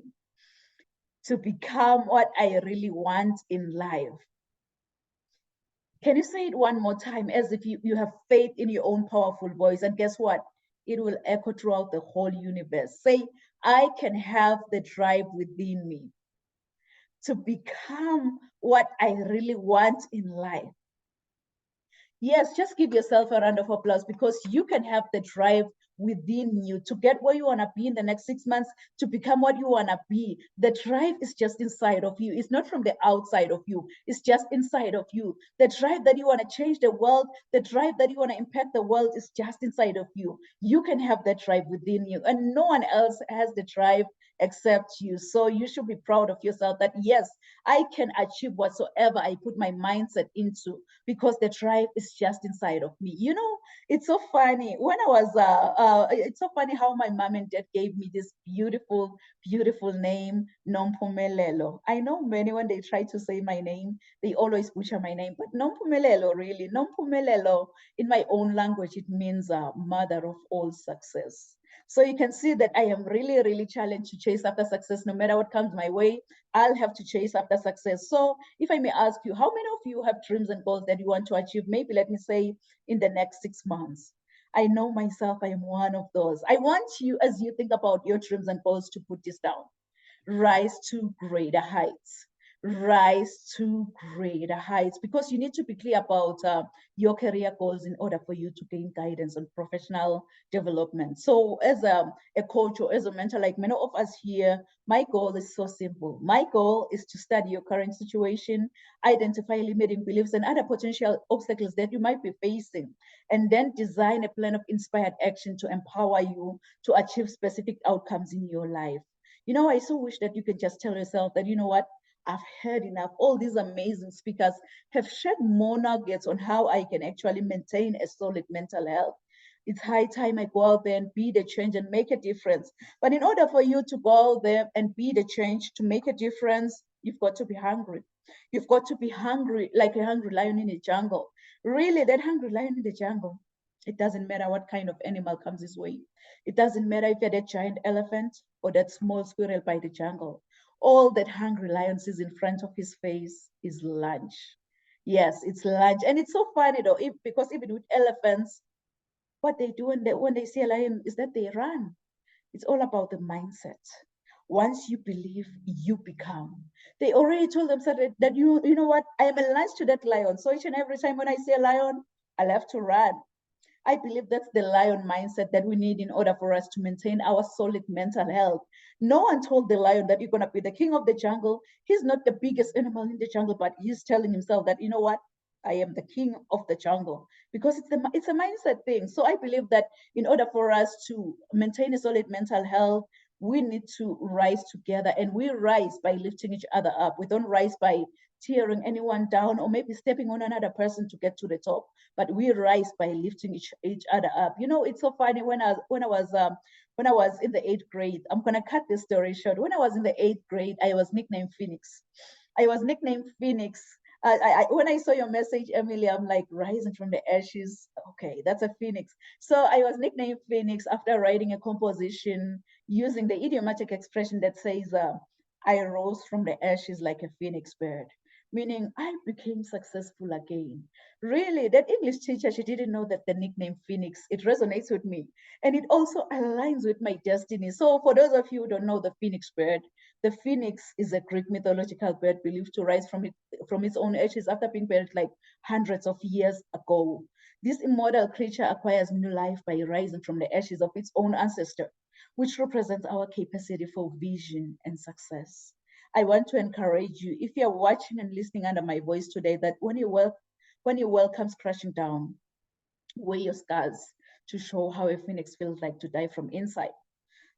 to become what I really want in life. Can you say it one more time, as if you have faith in your own powerful voice? And guess what? It will echo throughout the whole universe. Say, I can have the drive within me to become what I really want in life. Yes, just give yourself a round of applause, because you can have the drive within you to get where you want to be in the next 6 months, to become what you want to be. The drive is just inside of you. It's not from the outside of you. It's just inside of you. The drive that you want to change the world, the drive that you want to impact the world is just inside of you. You can have that drive within you, and no one else has the drive except you. So you should be proud of yourself that yes, I can achieve whatsoever I put my mindset into, because the drive is just inside of me. You know, it's so funny. When I was, it's so funny how my mom and dad gave me this beautiful, beautiful name, Nompumelelo. I know many, when they try to say my name, they always butcher my name, but Nompumelelo, really, Nompumelelo, in my own language, it means mother of all success. So you can see that I am really, really challenged to chase after success. No matter what comes my way, I'll have to chase after success. So if I may ask you, how many of you have dreams and goals that you want to achieve? Maybe let me say in the next 6 months. I know myself, I am one of those. I want you, as you think about your dreams and goals, to put this down. Rise to greater heights. Rise to greater heights, because you need to be clear about your career goals in order for you to gain guidance on professional development. So as a coach or as a mentor, like many of us here, my goal is so simple. My goal is to study your current situation, identify limiting beliefs and other potential obstacles that you might be facing, and then design a plan of inspired action to empower you to achieve specific outcomes in your life. You know, I so wish that you could just tell yourself that, you know what, I've heard enough. All these amazing speakers have shared more nuggets on how I can actually maintain a solid mental health. It's high time I go out there and be the change and make a difference. But in order for you to go out there and be the change, to make a difference, you've got to be hungry. You've got to be hungry, like a hungry lion in the jungle. Really, that hungry lion in the jungle, it doesn't matter what kind of animal comes his way. It doesn't matter if you're that giant elephant or that small squirrel by the jungle. All that hungry lion sees in front of his face is lunch. Yes, it's lunch. And it's so funny though, because even with elephants, what they do when they see a lion is that they run. It's all about the mindset. Once you believe, you become. They already told themselves that you know what, I am a lunch to that lion. So each and every time when I see a lion, I'll have to run. I believe that's the lion mindset that we need in order for us to maintain our solid mental health. No one told the lion that you're going to be the king of the jungle. He's not the biggest animal in the jungle, but he's telling himself that, you know what, I am the king of the jungle, because it's a mindset thing. So I believe that in order for us to maintain a solid mental health, we need to rise together, and we rise by lifting each other up. We don't rise by tearing anyone down or maybe stepping on another person to get to the top, but we rise by lifting each other up. You know, it's so funny. When I was in the 8th grade, I'm gonna cut this story short. When I was in the 8th grade, I was nicknamed Phoenix. I was nicknamed Phoenix. When I saw your message, Emily, I'm like, rising from the ashes. Okay, that's a phoenix. So I was nicknamed Phoenix after writing a composition using the idiomatic expression that says, I rose from the ashes like a phoenix bird, meaning I became successful again. Really, that English teacher, she didn't know that the nickname Phoenix, it resonates with me. And it also aligns with my destiny. So for those of you who don't know the phoenix bird, the phoenix is a Greek mythological bird believed to rise from its own ashes after being buried like hundreds of years ago. This immortal creature acquires new life by rising from the ashes of its own ancestor, which represents our capacity for vision and success. I want to encourage you, if you're watching and listening under my voice today, that when your world comes crashing down, wear your scars to show how a phoenix feels like to die from inside.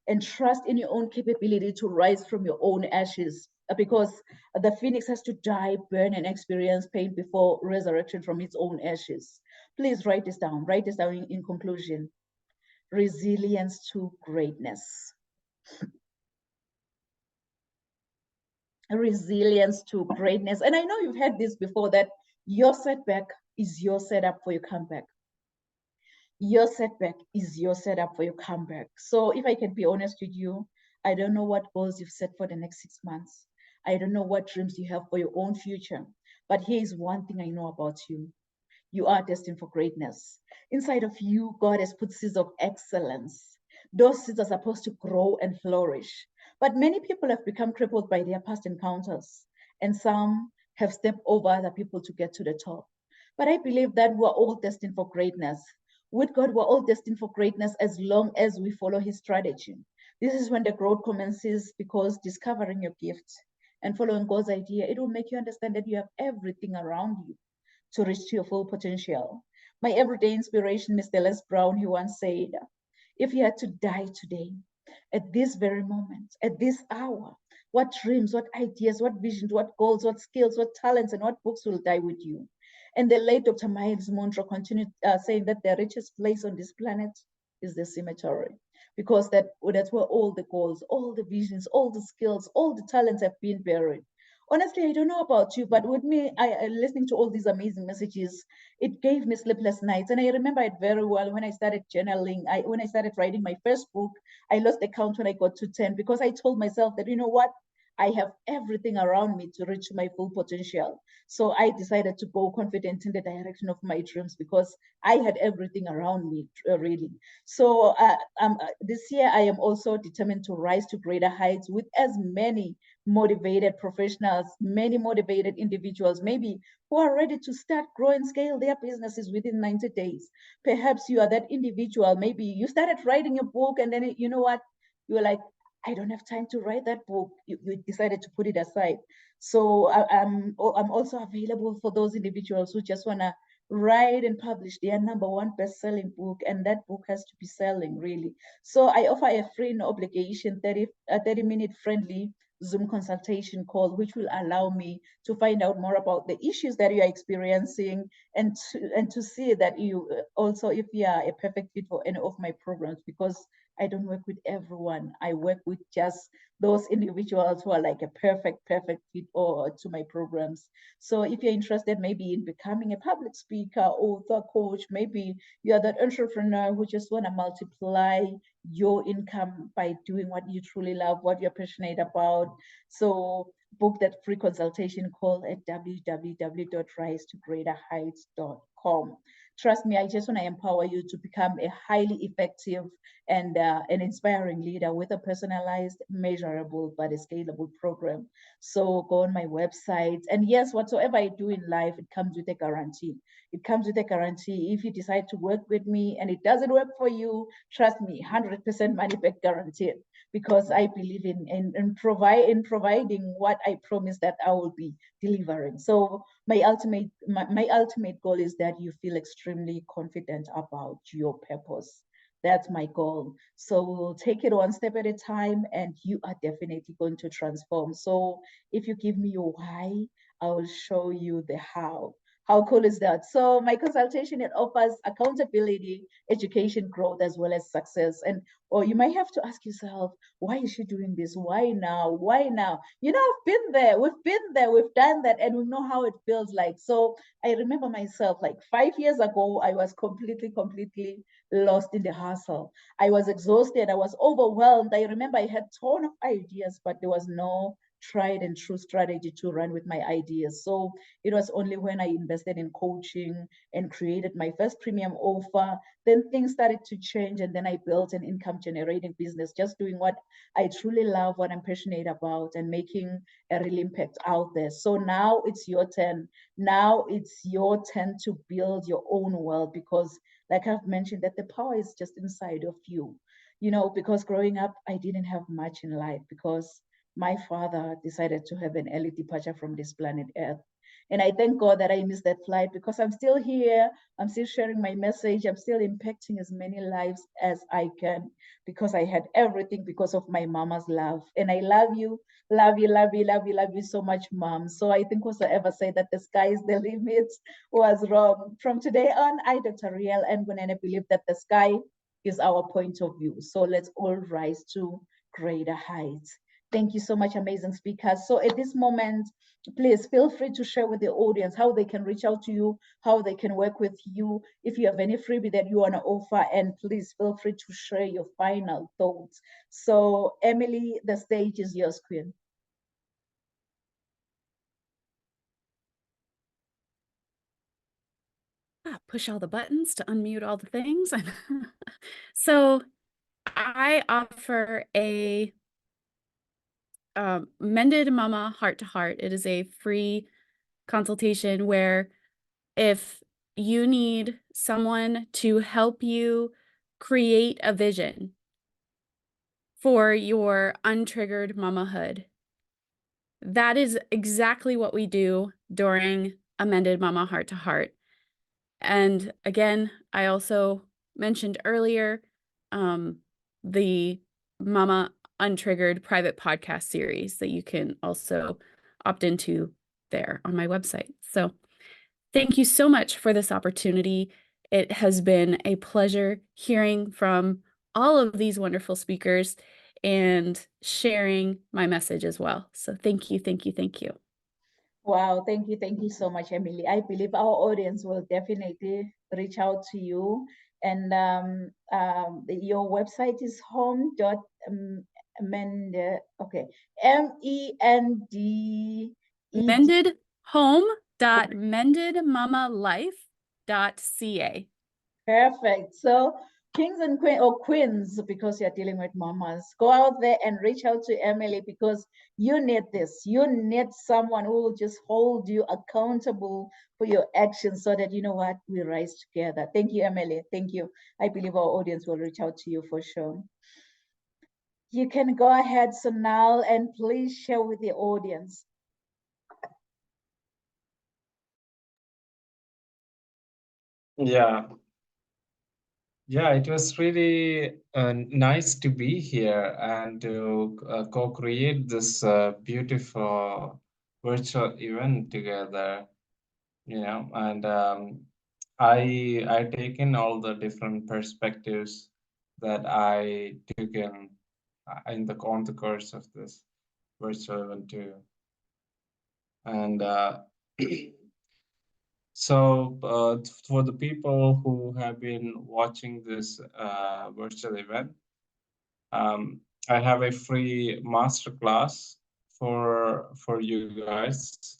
And trust in your own capability to rise from your own ashes, because the phoenix has to die, burn, and experience pain before resurrection from its own ashes. Please write this down. Write this down in conclusion. Resilience to greatness. Resilience to greatness. And I know you've heard this before, that your setback is your setup for your comeback. Your setback is your setup for your comeback. So if I can be honest with you, I don't know what goals you've set for the next 6 months. I don't know what dreams you have for your own future. But here is one thing I know about you. You are destined for greatness. Inside of you, God has put seeds of excellence. Those seeds are supposed to grow and flourish. But many people have become crippled by their past encounters, and some have stepped over other people to get to the top. But I believe that we're all destined for greatness. With God, we're all destined for greatness as long as we follow his strategy. This is when the growth commences, because discovering your gift and following God's idea, it will make you understand that you have everything around you to reach to your full potential. My everyday inspiration, Mr. Les Brown, he once said, if you had to die today, at this very moment, at this hour. What dreams, what ideas, what visions, what goals, what skills, what talents, and what books will die with you? And the late Dr. Miles Monroe continued saying that the richest place on this planet is the cemetery, because that's where all the goals, all the visions, all the skills, all the talents have been buried. Honestly, I don't know about you, but with me, I listening to all these amazing messages, it gave me sleepless nights. And I remember it very well when I started journaling. When I started writing my first book, I lost the count when I got to 10, because I told myself that, you know what, I have everything around me to reach my full potential. So I decided to go confident in the direction of my dreams, because I had everything around me, really. So this year, I am also determined to rise to greater heights with as many motivated professionals, many motivated individuals, maybe who are ready to start, grow, and scale their businesses within 90 days. Perhaps you are that individual. Maybe you started writing your book, and then you know what? You're like, I don't have time to write that book. You decided to put it aside. So I'm also available for those individuals who just want to write and publish their #1 best-selling book, and that book has to be selling, really. So I offer a free, no obligation 30-minute friendly Zoom consultation call, which will allow me to find out more about the issues that you are experiencing, and to see that you also, if you are a perfect fit for any of my programs, because I don't work with everyone. I work with just those individuals who are like a perfect fit or to my programs. So if you're interested maybe in becoming a public speaker, author, coach, maybe you are that entrepreneur who just want to multiply your income by doing what you truly love, what you're passionate about. So book that free consultation call at www.risetogreaterheights.com. Trust me, I just want to empower you to become a highly effective and an inspiring leader with a personalized, measurable, but a scalable program. So go on my website. And yes, whatsoever I do in life, it comes with a guarantee. It comes with a guarantee. If you decide to work with me and it doesn't work for you, trust me, 100% money back guaranteed, because I believe in providing what I promise that I will be delivering. So my ultimate goal is that you feel extremely confident about your purpose. That's my goal. So we'll take it one step at a time, and you are definitely going to transform. So if you give me your why, I will show you the how. How cool is that? So my consultation, it offers accountability, education, growth, as well as success. Or you might have to ask yourself, why is she doing this? Why now? Why now? You know, I've been there. We've been there. We've done that, and we know how it feels like. So I remember myself, like 5 years ago, I was completely lost in the hustle. I was exhausted. I was overwhelmed. I remember I had a ton of ideas, but there was no tried and true strategy to run with my ideas. So it was only when I invested in coaching and created my first premium offer, then things started to change. And then I built an income generating business, just doing what I truly love, what I'm passionate about, and making a real impact out there. So now it's your turn. Now it's your turn to build your own world, because like I've mentioned, that the power is just inside of you. You know, because growing up, I didn't have much in life, because my father decided to have an early departure from this planet Earth. And I thank God that I missed that flight, because I'm still here. I'm still sharing my message. I'm still impacting as many lives as I can, because I had everything because of my mama's love. And I love you, love you, love you, love you, love you so much, Mom. So I think whosoever said that the sky is the limit was wrong. From today on, I, Dr. Riel Ngwenene, believe that the sky is our point of view. So let's all rise to greater heights. Thank you so much, amazing speakers. So at this moment, please feel free to share with the audience how they can reach out to you, how they can work with you. If you have any freebie that you want to offer, and please feel free to share your final thoughts. So Emily, the stage is yours, Queen. Push all the buttons to unmute all the things. So I offer a Mended Mama Heart to Heart. It is a free consultation where if you need someone to help you create a vision for your untriggered mamahood, that is exactly what we do during a Mended Mama Heart to Heart. And again, I also mentioned earlier, the Mama Untriggered private podcast series that you can also opt into there on my website. So thank you so much for this opportunity. It has been a pleasure hearing from all of these wonderful speakers and sharing my message as well. So thank you, thank you, thank you. Wow, thank you so much, Emily. I believe our audience will definitely reach out to you. And your website is home.mend, okay, MEND. Mendedhome.mendedmamalife.ca. Perfect. So kings and queens, or queens, because you're dealing with mamas, go out there and reach out to Emily, because you need this. You need someone who will just hold you accountable for your actions, so that, you know what, we rise together. Thank you, Emily. Thank you. I believe our audience will reach out to you for sure. You can go ahead, Sonal, and please share with the audience. Yeah. Yeah, it was really nice to be here and to co-create this beautiful virtual event together, you know, and I take in all the different perspectives that I took in on the course of this virtual event too. And so for the people who have been watching this virtual event, I have a free masterclass for you guys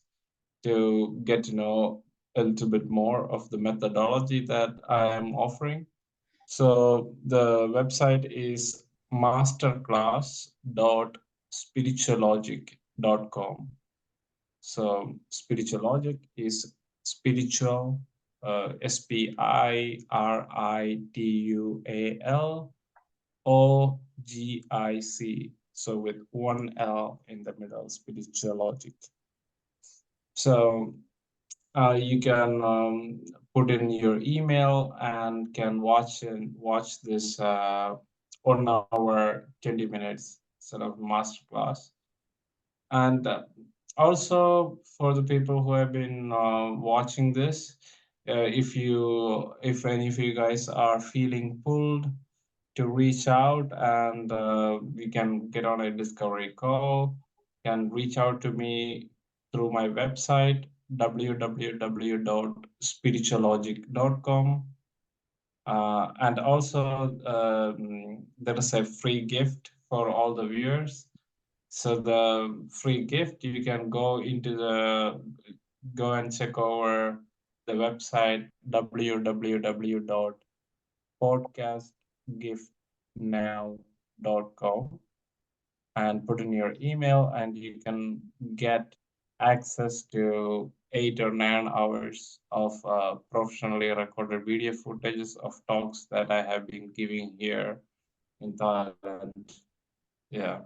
to get to know a little bit more of the methodology that I am offering. So the website is masterclass.spiritualogic.com. So Spiritualogic is spiritual, SPIRITUALOGIC. So with one L in the middle, Spiritualogic. So you can put in your email and can watch this 1 hour, 20 minutes sort of masterclass. And also for the people who have been watching this, if any of you guys are feeling pulled to reach out, and we can get on a discovery call, can reach out to me through my website, www.spiritualogic.com. And also there is a free gift for all the viewers. So the free gift, you can go and check over the website, www.podcastgiftnow.com, and put in your email, and you can get access to 8 or 9 hours of professionally recorded video footages of talks that I have been giving here in Thailand. Yeah.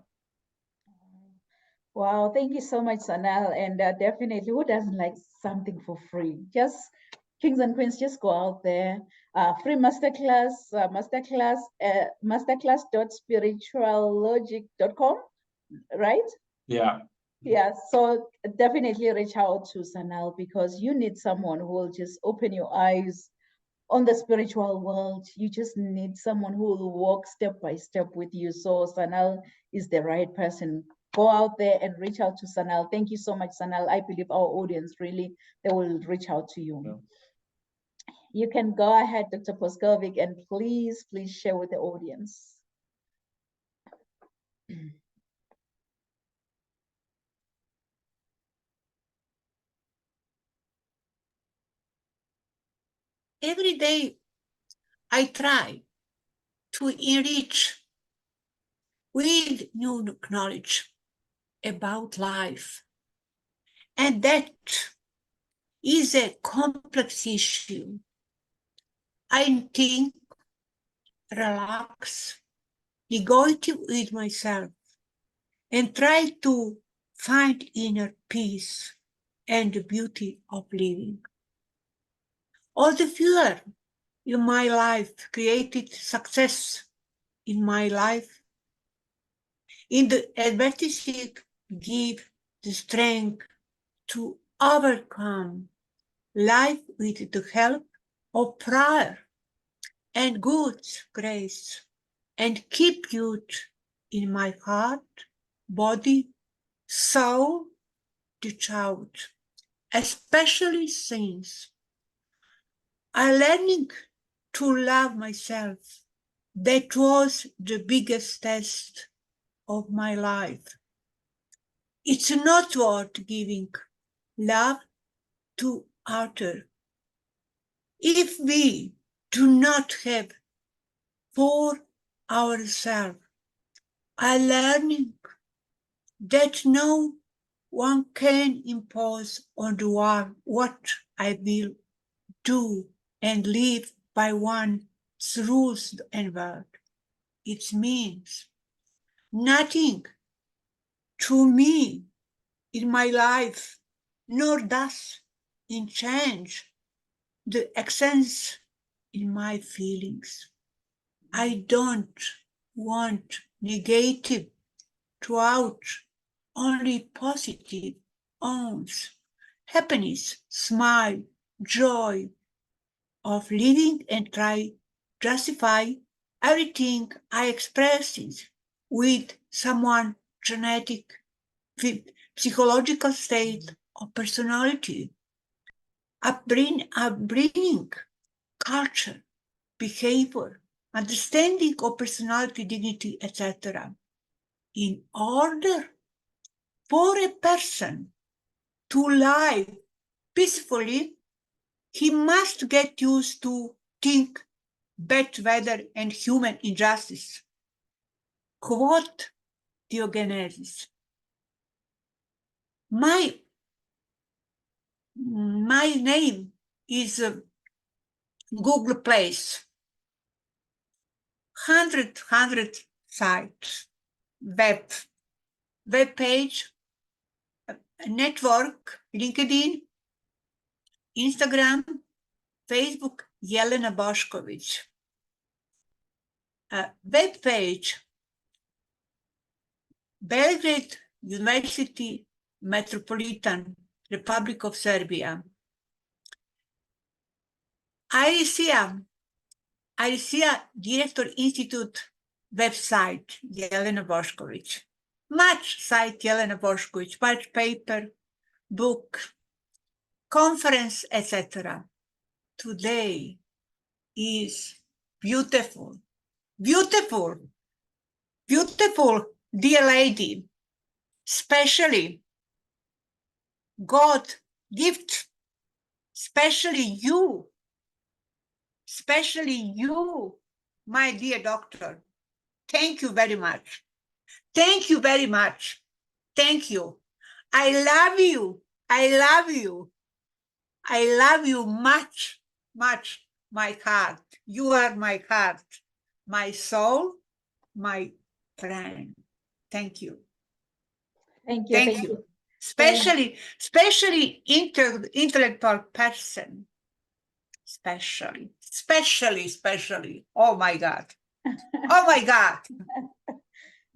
Wow, thank you so much, Sanal. And definitely, who doesn't like something for free? Just kings and queens, just go out there. Free masterclass, masterclass.spiritualogic.com, right? Yeah. Yeah, so definitely reach out to Sanal, because you need someone who will just open your eyes on the spiritual world. You just need someone who will walk step by step with you. So Sanal is the right person. Go out there and reach out to Sanal. Thank you so much, Sanal. I believe our audience really, they will reach out to you. Yeah. You can go ahead, Dr. Poskelvik, and please share with the audience. Every day I try to enrich with new knowledge about life. And that is a complex issue. I think, relax, negotiate with myself, and try to find inner peace and the beauty of living. All the fear in my life created success in my life in the adversity, give the strength to overcome life with the help of prayer and good grace, and keep youth in my heart, body, soul, the child, especially since I'm learning to love myself. That was the biggest test of my life. It's not worth giving love to others if we do not have for ourselves. I'm learning that no one can impose on the world what I will do and live by one's rules and word. It means nothing to me in my life, nor does it change the essence in my feelings. I don't want negative throughout, only positive owns happiness, smile, joy of living, and try justify everything I express with someone genetic, psychological state of personality, upbringing, culture, behavior, understanding of personality, dignity, etc. In order for a person to live peacefully, he must get used to think bad weather and human injustice. Quote Diogenes. My name is Google Place. 100 sites, web page, network, LinkedIn, Instagram, Facebook, Jelena Bošković. Web page, Belgrade University Metropolitan Republic of Serbia. IRISIA Director Institute website, Jelena Bošković. Much site, Jelena Bošković, much paper, book, conference, etc. Today is beautiful, beautiful, beautiful, dear lady, especially God gift, especially you, my dear doctor. Thank you very much. Thank you very much. Thank you. I love you. I love you. I love you much, much, my heart. You are my heart, my soul, my friend. Thank you. Thank you. Thank you. Especially intellectual person. Especially. Oh my God. Oh my God.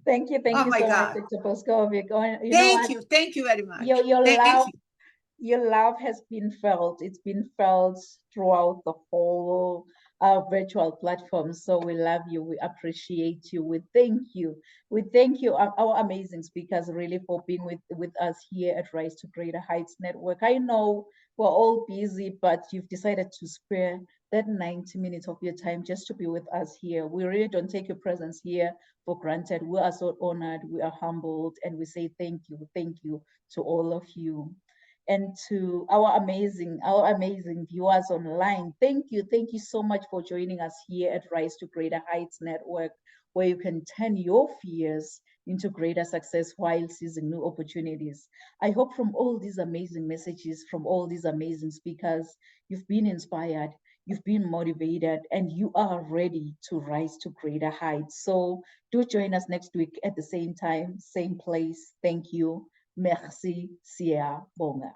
Thank you. Thank Oh you my so God. much, Dr. Bošković. Thank you very much. Your love has been felt. It's been felt throughout the whole virtual platform. So we love you. We appreciate you. We thank you. We thank you, our amazing speakers, really, for being with us here at Rise to Greater Heights Network. I know we're all busy, but you've decided to spare that 90 minutes of your time just to be with us here. We really don't take your presence here for granted. We are so honored. We are humbled, and we say thank you to all of you. And to our amazing viewers online, thank you so much for joining us here at Rise to Greater Heights Network, where you can turn your fears into greater success while seizing new opportunities. I hope from all these amazing messages, from all these amazing speakers, you've been inspired, you've been motivated, and you are ready to rise to greater heights. So do join us next week at the same time, same place. Thank you. Merci, siyabonga.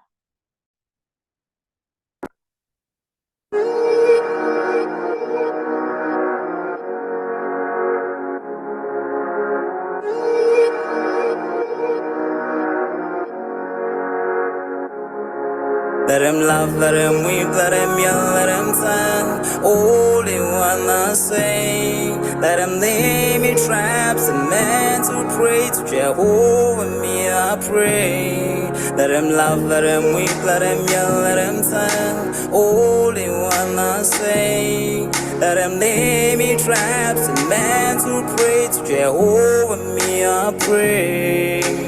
Let them laugh, let them weep, let them yell, let them turn. All they wanna say. Let them lay me traps and men to pray to Jehovah, me I pray. Let them laugh, let them weep, let them yell, let them turn. All they wanna say. Let them lay me traps and men to pray to Jehovah, me I pray.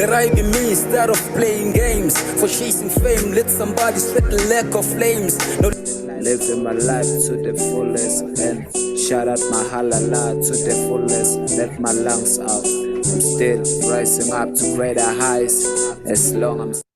Let I be me instead of playing games. For chasing fame, let somebody sweat the lack of flames. No, living my life to the fullest and shout out my halala to the fullest. Let my lungs out. I'm still rising up to greater heights as long as I'm